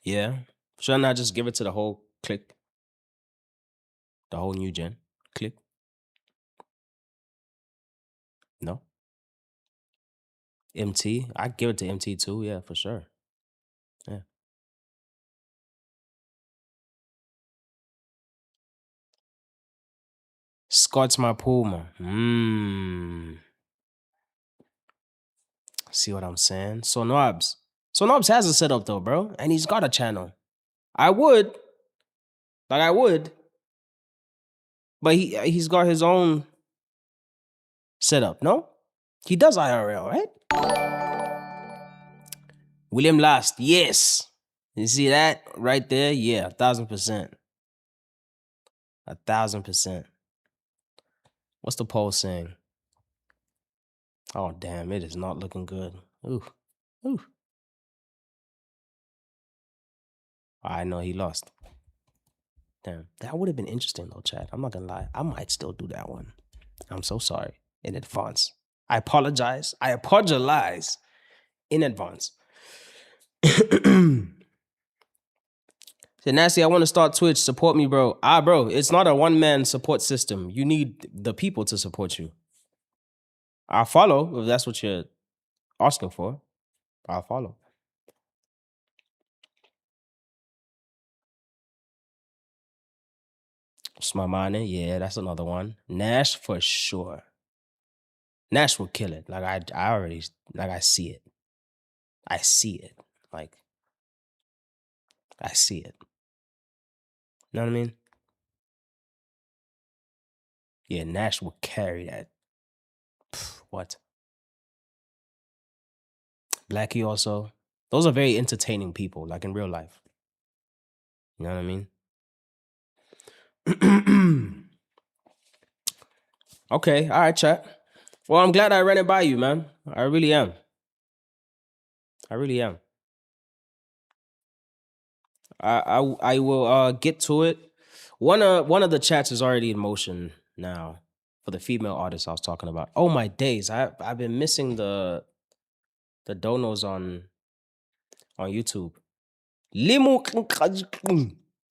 Yeah. Should I not just give it to the whole clique? The whole new gen clique? No? MT? I'd give it to MT too, yeah, for sure. Yeah. Scott's my Puma. See what I'm saying? So Nobs has a setup though, bro. And he's got a channel. I would. But he's got his own setup, no? He does IRL, right? William Last, yes. You see that right there? Yeah, 1,000%. 1,000%. What's the poll saying? Oh, damn, it is not looking good. Ooh. I know he lost. Damn, that would have been interesting though, chat. I'm not gonna lie. I might still do that one. I'm so sorry in advance. I apologize in advance. Said, Nasty, I want to start Twitch. Support me, bro. Bro, it's not a one-man support system. You need the people to support you. I'll follow if that's what you're asking for. I'll follow. Smamane, yeah, that's another one. Nash for sure. Nash will kill it. Like I already I see it. I see it. Like I see it. You know what I mean? Yeah, Nash will carry that. What? Blackie also. Those are very entertaining people, like in real life. You know what I mean? Okay, all right, chat. Well, I'm glad I ran it by you, man. I really am. I really am. I will get to it. One of the chats is already in motion now for the female artist I was talking about. Oh my days. I've been missing the donos on YouTube.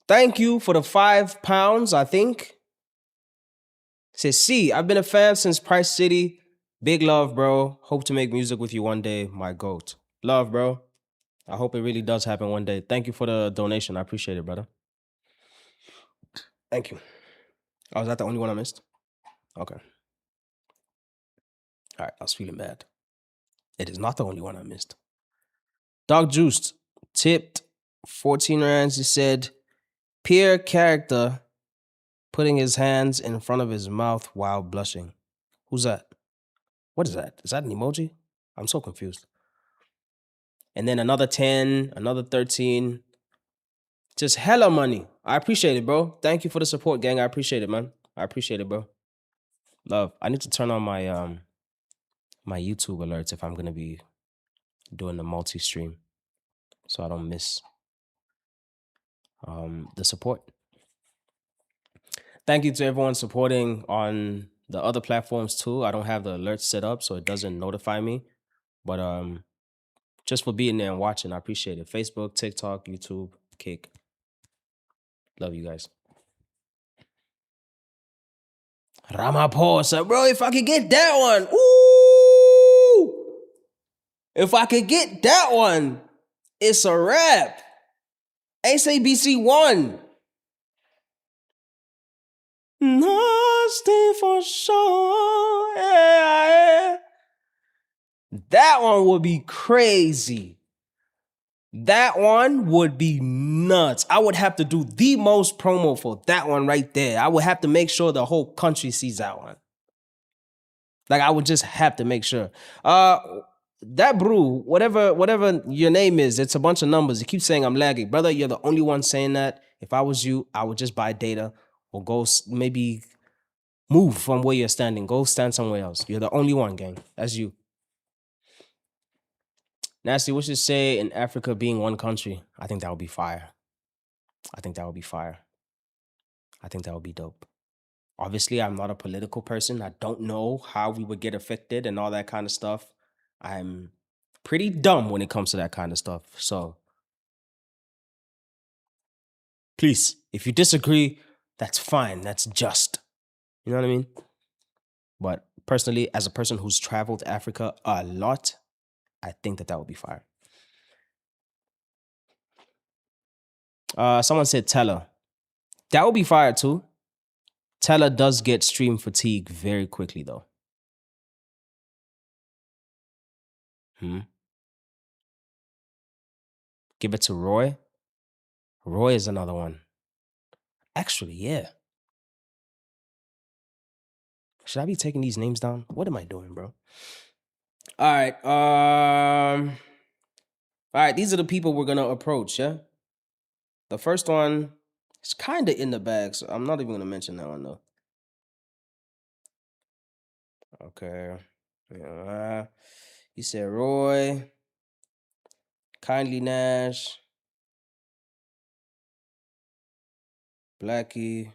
Thank you for the £5, I think. Says, C, I've been a fan since Price City. Big love, bro. Hope to make music with you one day, my goat. Love, bro. I hope it really does happen one day. Thank you for the donation. I appreciate it, brother. Thank you. Oh, was that the only one I missed? Okay. All right, I was feeling bad. It is not the only one I missed. Dog Juiced tipped 14 rands. He said, peer character putting his hands in front of his mouth while blushing. Who's that? What is that? Is that an emoji? I'm so confused. And then another 10, another 13. Just hella money. I appreciate it, bro. Thank you for the support, gang. I appreciate it, man. I appreciate it, bro. Love. I need to turn on my my YouTube alerts if I'm gonna be doing the multi-stream, so I don't miss the support. Thank you to everyone supporting on the other platforms too. I don't have the alerts set up, so it doesn't notify me. But just for being there and watching, I appreciate it. Facebook, TikTok, YouTube, Kick. Love you guys. Ramaphosa, bro, if I could get that one. Ooh! If I could get that one, it's a wrap. SABC 1. Nasty for sure. Yeah. That one would be crazy. That one would be nuts. I would have to do the most promo for that one right there. I would have to make sure the whole country sees that one. Like, I would just have to make sure. That brew, whatever your name is, it's a bunch of numbers. You keep saying I'm lagging. Brother, you're the only one saying that. If I was you, I would just buy data or go maybe move from where you're standing. Go stand somewhere else. You're the only one, gang. That's you. Nasty, what should say in Africa being one country? I think that would be fire. I think that would be fire. I think that would be dope. Obviously, I'm not a political person. I don't know how we would get affected and all that kind of stuff. I'm pretty dumb when it comes to that kind of stuff. So, please, if you disagree, that's fine. That's just. You know what I mean? But personally, as a person who's traveled Africa a lot, I think that would be fire. Someone said Teller. That would be fire too. Teller does get stream fatigue very quickly though. Give it to Roy. Roy is another one. Actually, yeah. Should I be taking these names down? What am I doing, bro? All right. All right, these are the people we're gonna approach, yeah? The first one is kind of in the bag, so I'm not even gonna mention that one though. Okay. Yeah. You said Roy, Kindly Nash, Blackie.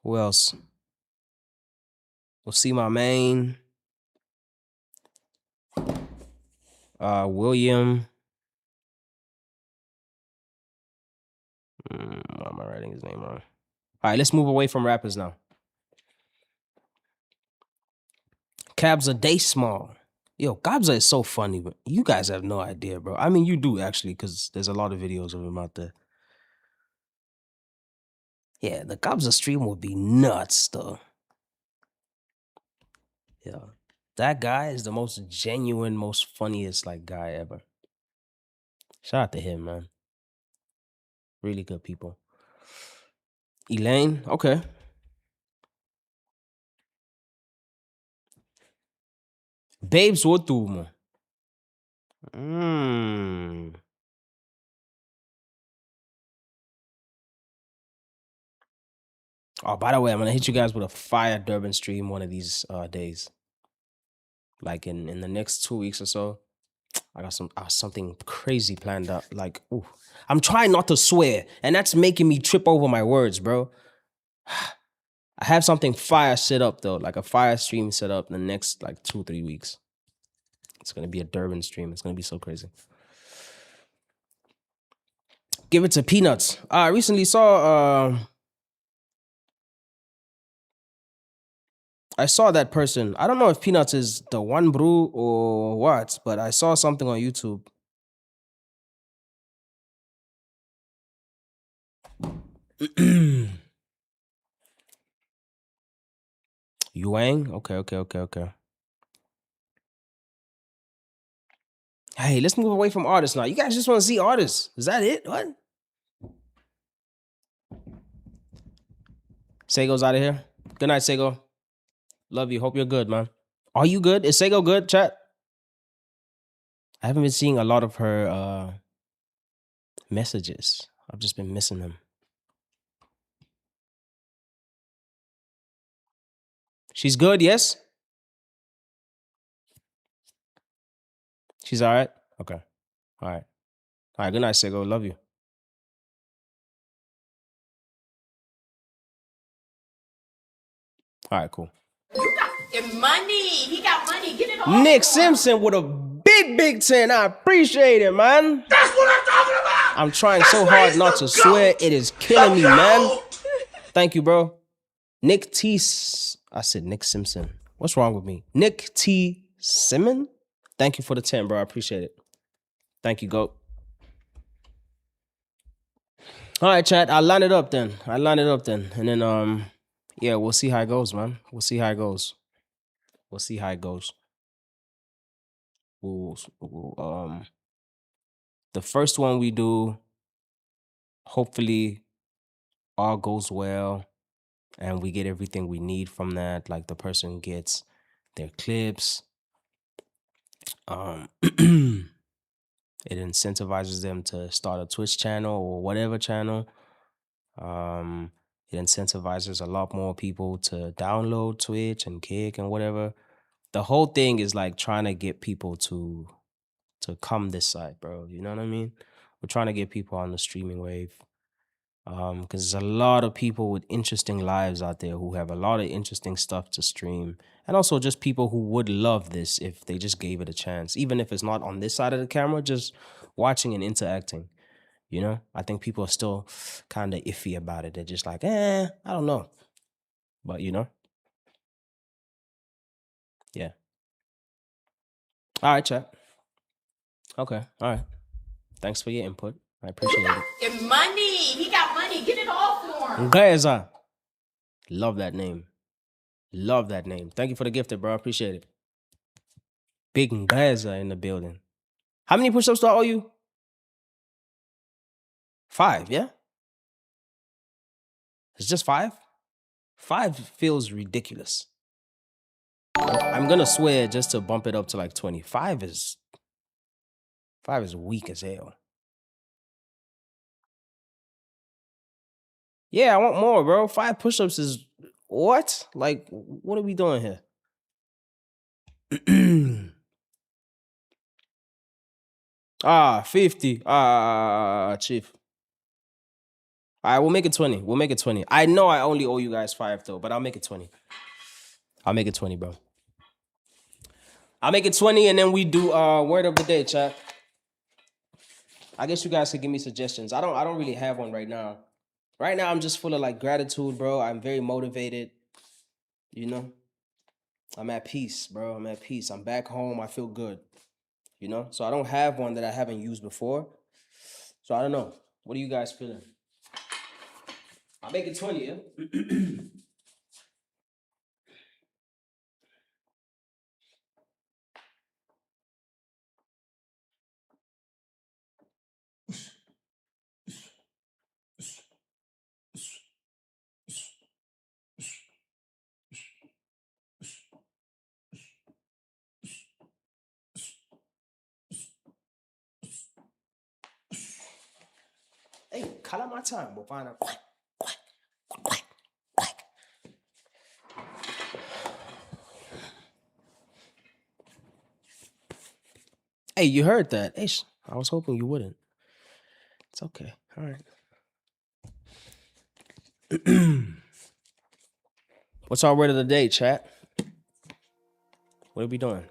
Who else? We'll see my main. William. Why am I writing his name wrong? All right, let's move away from rappers now. Kabza Day Small. Yo, Kabza is so funny, but you guys have no idea, bro. I mean, you do actually, because there's a lot of videos of him out there. Yeah, the Kabza stream would be nuts, though. Yeah. That guy is the most genuine, most funniest like guy ever. Shout out to him, man. Really good people. Elaine, okay. Babes Wotumo. Oh, by the way, I'm gonna hit you guys with a fire Durban stream one of these days. Like in the next 2 weeks or so. I got something crazy planned out. Like, ooh. I'm trying not to swear, and that's making me trip over my words, bro. I have something fire set up though, like a fire stream set up in the next like 2-3 weeks. It's gonna be a Durban stream. It's gonna be so crazy. Give it to Peanuts. I recently saw I saw that person. I don't know if Peanuts is the one brew or what, but I saw something on YouTube. Yuang? Okay. Hey, let's move away from artists now. You guys just want to see artists. Is that it? What? Sego's out of here. Good night, Sego. Love you. Hope you're good, man. Are you good? Is Sego good, chat? I haven't been seeing a lot of her messages. I've just been missing them. She's good, yes? She's all right? Okay. All right. All right, good night, Sego. Love you. All right, cool. You got money. He got money. Get it all. Nick Simpson with a big 10. I appreciate it, man. That's what I'm talking about. I'm trying so hard not to swear. It is killing me, man. Thank you, bro. Nick T. I said Nick Simpson. What's wrong with me? Nick T. Simon? Thank you for the 10, bro. I appreciate it. Thank you, GOAT. All right, chat. I'll line it up then. And then, yeah, we'll see how it goes, man. We'll see how it goes. The first one we do, hopefully all goes well and we get everything we need from that. Like the person gets their clips. It incentivizes them to start a Twitch channel or whatever channel. It incentivizes a lot more people to download Twitch and Kick and whatever. The whole thing is like trying to get people to come this side, bro. You know what I mean? We're trying to get people on the streaming wave. Because there's a lot of people with interesting lives out there who have a lot of interesting stuff to stream. And also just people who would love this if they just gave it a chance. Even if it's not on this side of the camera, just watching and interacting. You know? I think people are still kind of iffy about it. They're just like, I don't know. But, you know? Yeah. All right, chat. Okay. All right. Thanks for your input. I appreciate it. Get money. He got money. Get it all for him. Ngeza. Love that name. Thank you for the gifted, bro. I appreciate it. Big Ngeza in the building. How many push-ups do I owe you? 5, yeah? It's just 5? 5 feels ridiculous. I'm gonna swear just to bump it up to like 20. 5 is weak as hell. Yeah, I want more, bro. 5 push-ups is what? Like, what are we doing here? 50. Chief. All right, we'll make it 20. I know I only owe you guys 5 though, but I'll make it 20. Bro. I'll make it 20 and then we do word of the day, chat. I guess you guys could give me suggestions. I don't really have one right now. Right now I'm just full of like gratitude, bro. I'm very motivated, you know. I'm at peace, bro. I'm at peace. I'm back home. I feel good, you know. So I don't have one that I haven't used before. So I don't know. What are you guys feeling? I'll make it 20, yeah? Hey, call my time. We'll find out. Hey, you heard that? Hey, I was hoping you wouldn't. It's okay. All right. What's our word of the day, chat? What are we doing?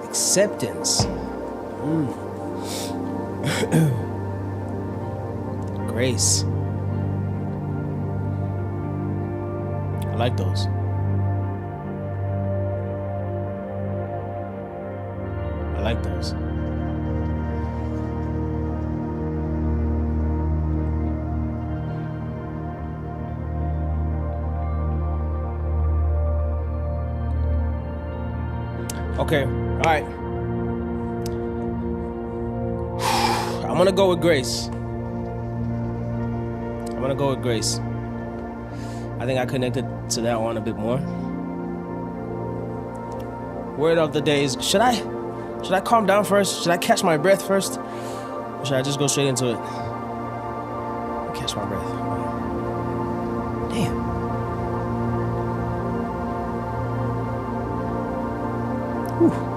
Acceptance. Grace. I like those. I like those. Okay, all right. I'm gonna go with grace. I'm gonna go with grace. I think I connected to that one a bit more. Word of the day is, should I calm down first? Should I catch my breath first? Or should I just go straight into it? Catch my breath. Damn. Whew.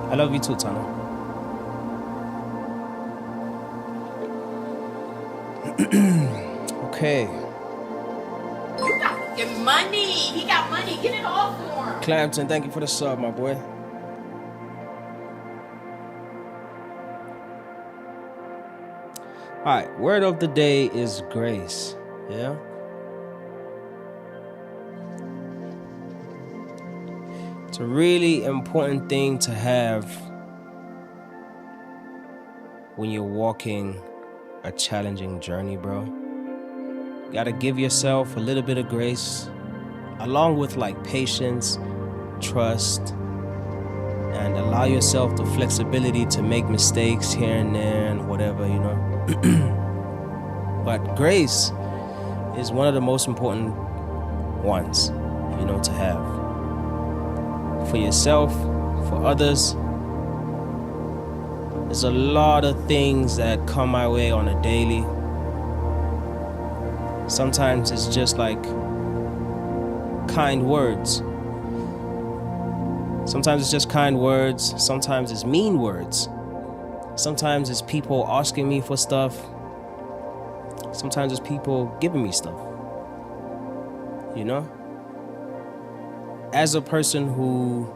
I love you too, Tana. Okay. You got fucking money. He got money. Get it all for him. Clampton, thank you for the sub, my boy. All right, word of the day is grace. Yeah. It's a really important thing to have when you're walking a challenging journey, bro. You gotta give yourself a little bit of grace, along with like patience, trust, and allow yourself the flexibility to make mistakes here and there and whatever, you know. But grace is one of the most important ones, you know, to have. For yourself, for others. There's a lot of things that come my way on a daily. Sometimes it's just like kind words. Sometimes it's just kind words. Sometimes it's mean words. Sometimes it's people asking me for stuff. Sometimes it's people giving me stuff. You know? As a person who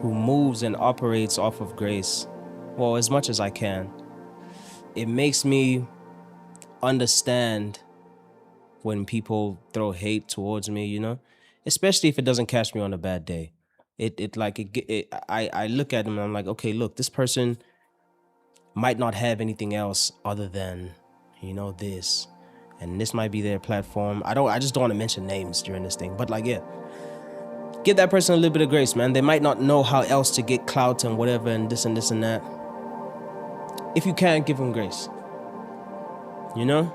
moves and operates off of grace, well, as much as I can, it makes me understand when people throw hate towards me, you know, especially if it doesn't catch me on a bad day. I look at them and I'm like, okay, look, this person might not have anything else other than, you know, this, and this might be their platform. I just don't want to mention names during this thing, but like, yeah, give that person a little bit of grace, man. They might not know how else to get clout and whatever and this and this and that. If you can, give them grace. You know?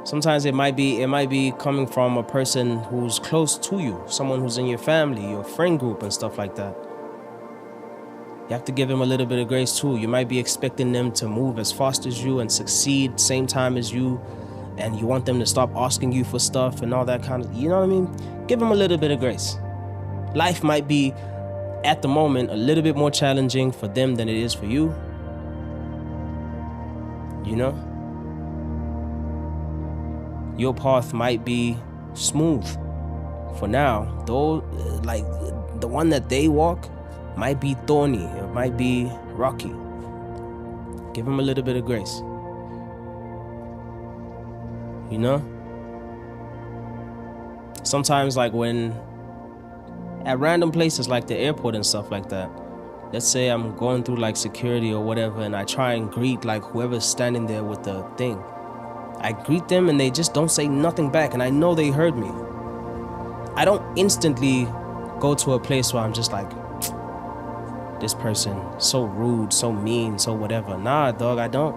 Sometimes it might be coming from a person who's close to you, someone who's in your family, your friend group and stuff like that. You have to give them a little bit of grace too. You might be expecting them to move as fast as you and succeed same time as you, and you want them to stop asking you for stuff and all that kind of, you know what I mean? Give them a little bit of grace. Life might be, at the moment, a little bit more challenging for them than it is for you. You know? Your path might be smooth for now, though, like the one that they walk might be thorny, it might be rocky. Give them a little bit of grace. You know? Sometimes, like when at random places like the airport and stuff like that, let's say I'm going through like security or whatever, and I try and greet like whoever's standing there with the thing. I greet them and they just don't say nothing back, and I know they heard me. I don't instantly go to a place where I'm just like, this person, so rude, so mean, so whatever. Nah, dog, I don't.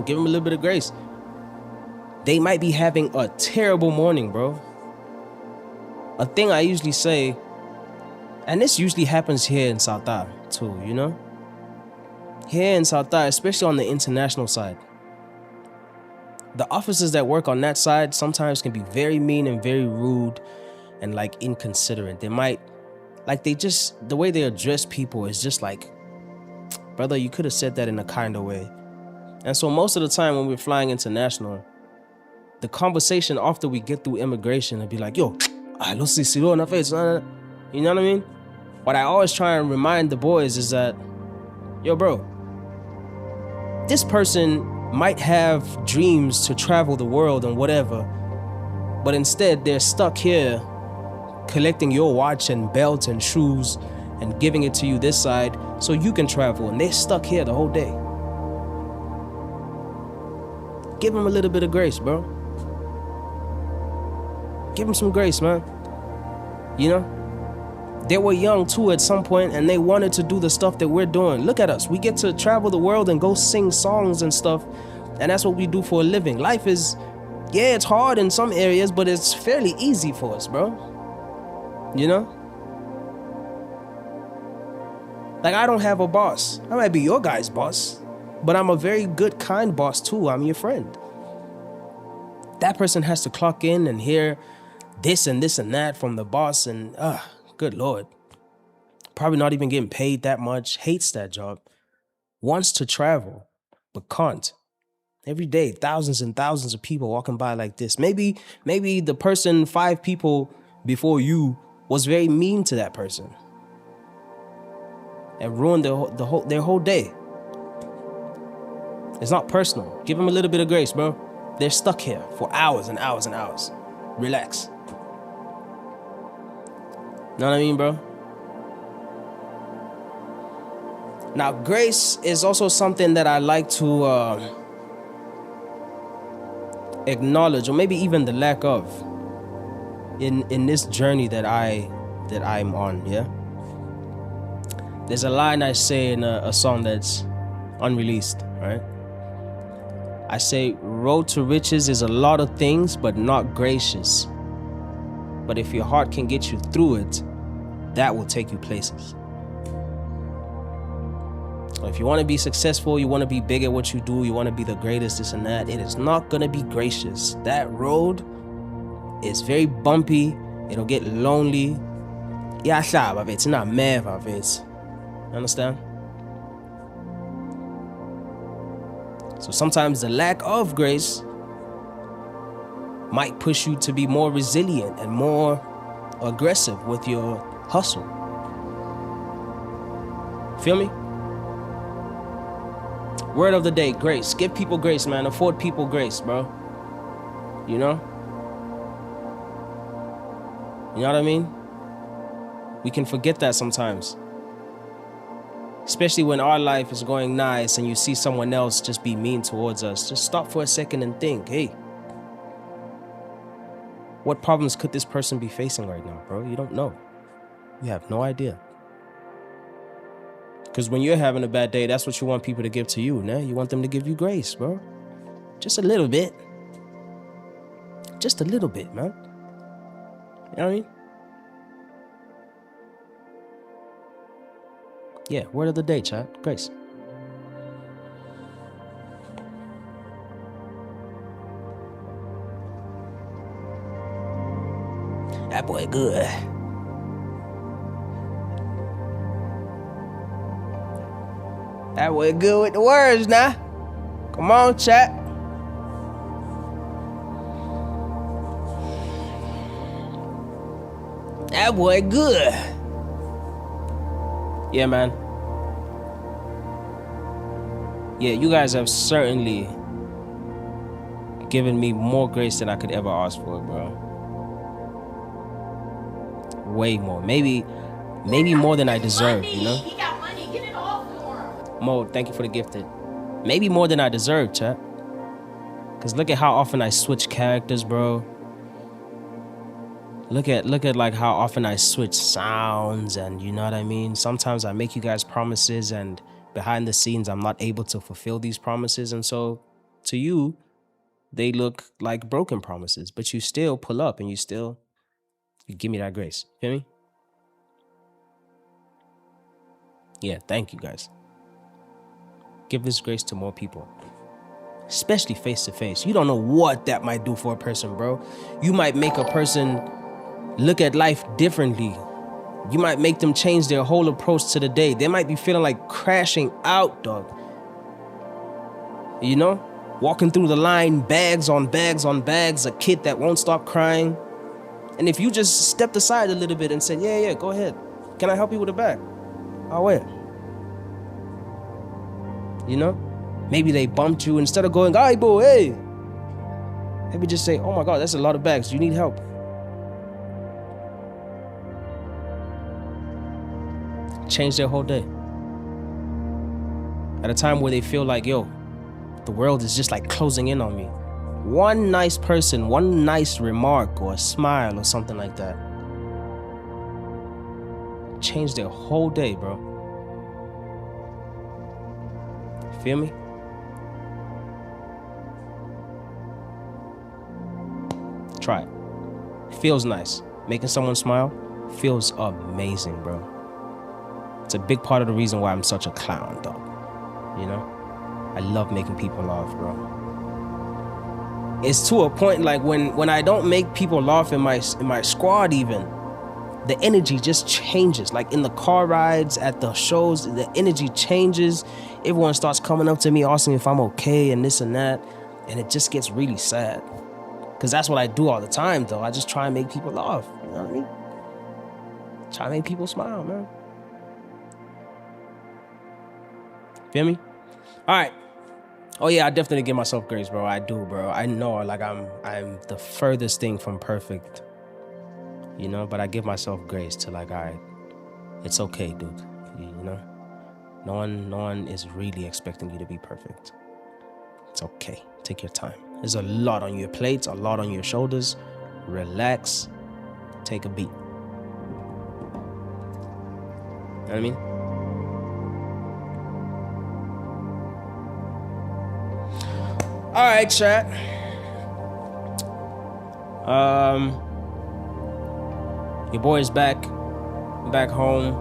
Give them a little bit of grace. They might be having a terrible morning, bro. A thing I usually say, and this usually happens here in South Africa too, you know? Here in South Africa, especially on the international side, the officers that work on that side sometimes can be very mean and very rude and like inconsiderate. They might, like the way they address people is just like, brother, you could have said that in a kinder way. And so most of the time when we're flying international, the conversation after we get through immigration will be like, yo, let's see, you know what I mean? What I always try and remind the boys is that, yo, bro, this person might have dreams to travel the world and whatever, but instead they're stuck here collecting your watch and belt and shoes and giving it to you this side so you can travel, and they're stuck here the whole day. Give them a little bit of grace, bro. Give them some grace, man. You know? They were young too at some point, and they wanted to do the stuff that we're doing. Look at us. We get to travel the world and go sing songs and stuff, and that's what we do for a living. Life is, yeah, it's hard in some areas, but it's fairly easy for us, bro. You know? Like, I don't have a boss. I might be your guy's boss, but I'm a very good, kind boss too. I'm your friend. That person has to clock in and hear this and this and that from the boss, and good Lord. Probably not even getting paid that much, hates that job, wants to travel, but can't. Every day, thousands and thousands of people walking by like this. Maybe the person 5 people before you was very mean to that person and ruined their whole day. It's not personal. Give them a little bit of grace, bro. They're stuck here for hours and hours and hours. Relax. Know what I mean, bro? Now, grace is also something that I like to acknowledge, or maybe even the lack of, in this journey that I'm on, yeah? There's a line I say in a song that's unreleased, right? I say, road to riches is a lot of things, but not gracious. But if your heart can get you through it, that will take you places. So if you want to be successful, you want to be big at what you do, you want to be the greatest, this and that, it is not going to be gracious. That road is very bumpy. It'll get lonely. It's not mad. Understand? So sometimes the lack of grace might push you to be more resilient and more aggressive with your hustle. Feel me? Word of the day, grace. Give people grace, man. Afford people grace, bro. You know? You know what I mean? We can forget that sometimes. Especially when our life is going nice and you see someone else just be mean towards us. Just stop for a second and think, hey, what problems could this person be facing right now, bro? You don't know. You have no idea. Because when you're having a bad day, that's what you want people to give to you, man. You want them to give you grace, bro. Just a little bit. Just a little bit, man. You know what I mean? Yeah, word of the day, chat. Grace. That boy good. That boy good with the words now. Come on, chat. That boy good. Yeah, man. Yeah, you guys have certainly given me more grace than I could ever ask for, bro. Way more. Maybe more than I deserve, you know? He got money. Get it all for him. Mo, thank you for the gifted. Maybe more than I deserve, chat. Cause look at how often I switch characters, bro. Look at like how often I switch sounds, and you know what I mean? Sometimes I make you guys promises and behind the scenes I'm not able to fulfill these promises, and so to you they look like broken promises, but you still pull up and you give me that grace. Feel me? Yeah, thank you guys. Give this grace to more people, especially face to face. You don't know what that might do for a person, bro. You might make a person look at life differently. You might make them change their whole approach to the day. They might be feeling like crashing out, dog. You know? Walking through the line, bags on bags on bags, a kid that won't stop crying. And if you just stepped aside a little bit and said, yeah, go ahead. Can I help you with a bag? I'll wait. You know? Maybe they bumped you. Instead of going, "Ay, boy, hey." Maybe just say, "Oh my God, that's a lot of bags. Do you need help?" Change their whole day. At a time where they feel like, yo, the world is just like closing in on me. One nice person, one nice remark or a smile or something like that. Change their whole day, bro. Feel me? Try it. Feels nice. Making someone smile feels amazing, bro. It's a big part of the reason why I'm such a clown, dog. You know? I love making people laugh, bro. It's to a point like when I don't make people laugh in my squad even, the energy just changes. Like in the car rides, at the shows, the energy changes. Everyone starts coming up to me asking if I'm okay and this and that. And it just gets really sad. Because that's what I do all the time, though. I just try and make people laugh. You know what I mean? Try to make people smile, man. Feel me? All right. Oh yeah, I definitely give myself grace, bro. I do, bro. I know, like I'm the furthest thing from perfect, you know. But I give myself grace to like, all right, it's okay, dude. You know, no one is really expecting you to be perfect. It's okay. Take your time. There's a lot on your plate, a lot on your shoulders. Relax. Take a beat. You know what I mean? All right, chat. Your boy is back home.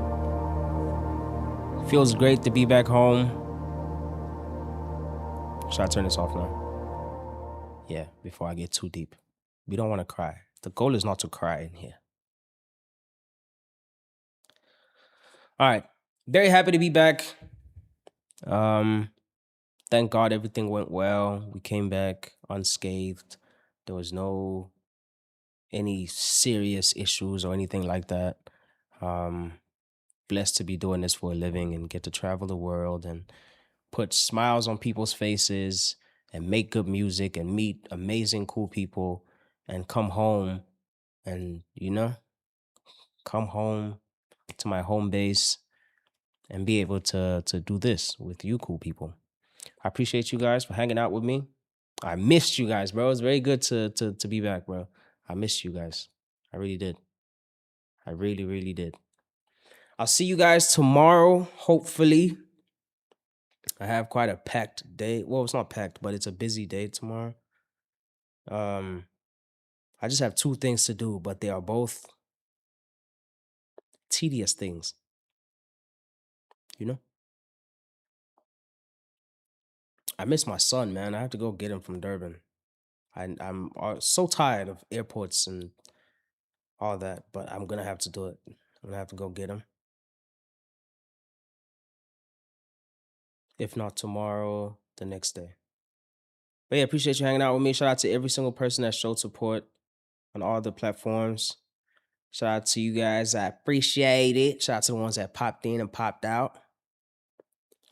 Feels great to be back home. Should I turn this off now? Yeah, before I get too deep. We don't want to cry. The goal is not to cry in here. All right. Very happy to be back. Thank God everything went well. We came back unscathed. There was no any serious issues or anything like that. Blessed to be doing this for a living and get to travel the world and put smiles on people's faces and make good music and meet amazing, cool people and come home and, you know, come home to my home base and be able to do this with you cool people. I appreciate you guys for hanging out with me. I missed you guys, bro. It's very good to be back, bro. I missed you guys. I really did. I really, really did. I'll see you guys tomorrow, hopefully. I have quite a packed day. Well, it's not packed, but it's a busy day tomorrow. I just have 2 things to do, but they are both tedious things. You know? I miss my son, man. I have to go get him from Durban. I'm so tired of airports and all that, but I'm gonna have to do it. I'm gonna have to go get him. If not tomorrow, the next day. But yeah, appreciate you hanging out with me. Shout out to every single person that showed support on all the platforms. Shout out to you guys. I appreciate it. Shout out to the ones that popped in and popped out.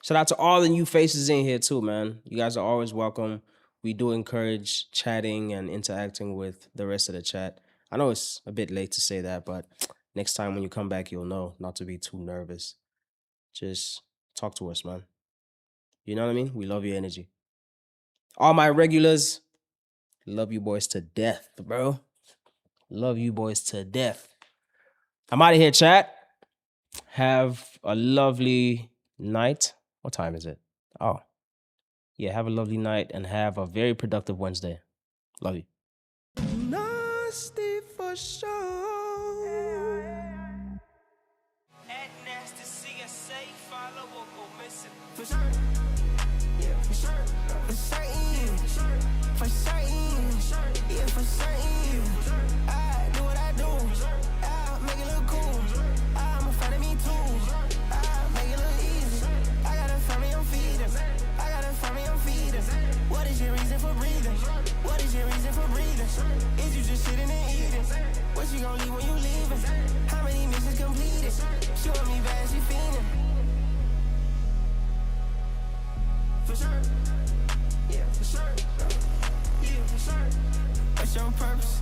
Shout out to all the new faces in here too, man. You guys are always welcome. We do encourage chatting and interacting with the rest of the chat. I know it's a bit late to say that, but next time when you come back, you'll know not to be too nervous. Just talk to us, man. You know what I mean? We love your energy. All my regulars, love you boys to death, bro. Love you boys to death. I'm out of here, chat. Have a lovely night. What time is it? Oh. Yeah, have a lovely night and have a very productive Wednesday. Love you. Nasty for sure. At Nasty CSA, follow or go missing. For sure. Yeah, for sure. For certain. For certain. Yeah, for certain. I do what I do. I make it look cool. I'm a fan of me too. I make it look easy. I got a family I'm feeding. I got a family I'm feeding. What is your reason for breathing? What is your reason for breathing? Is you just sitting and eating? What you gonna leave when you leaving? How many missions completed? She want me bad, she fiending. For sure. Yeah, for sure. Yeah, for sure. What's your purpose?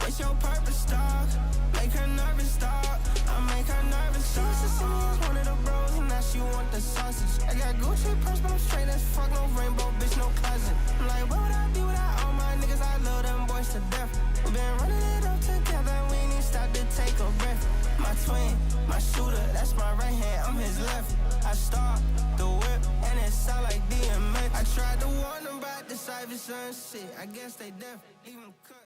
What's your purpose, dog? Make her nervous, dog. I make her nervous, dog. She used to see me as one of the bros, and now she want the sausage. I got Gucci purse, but I'm straight as fuck. No rainbow, bitch, no cousin. I'm like, what would I be without all my niggas? I love them boys to death. We been running it up together, we ain't even stop to take a breath. My twin, my shooter, that's my right hand, I'm his left. I start the whip, and it sound like DMX. I tried to warn them about the Cypher Sun shit. I guess they deaf, even cut.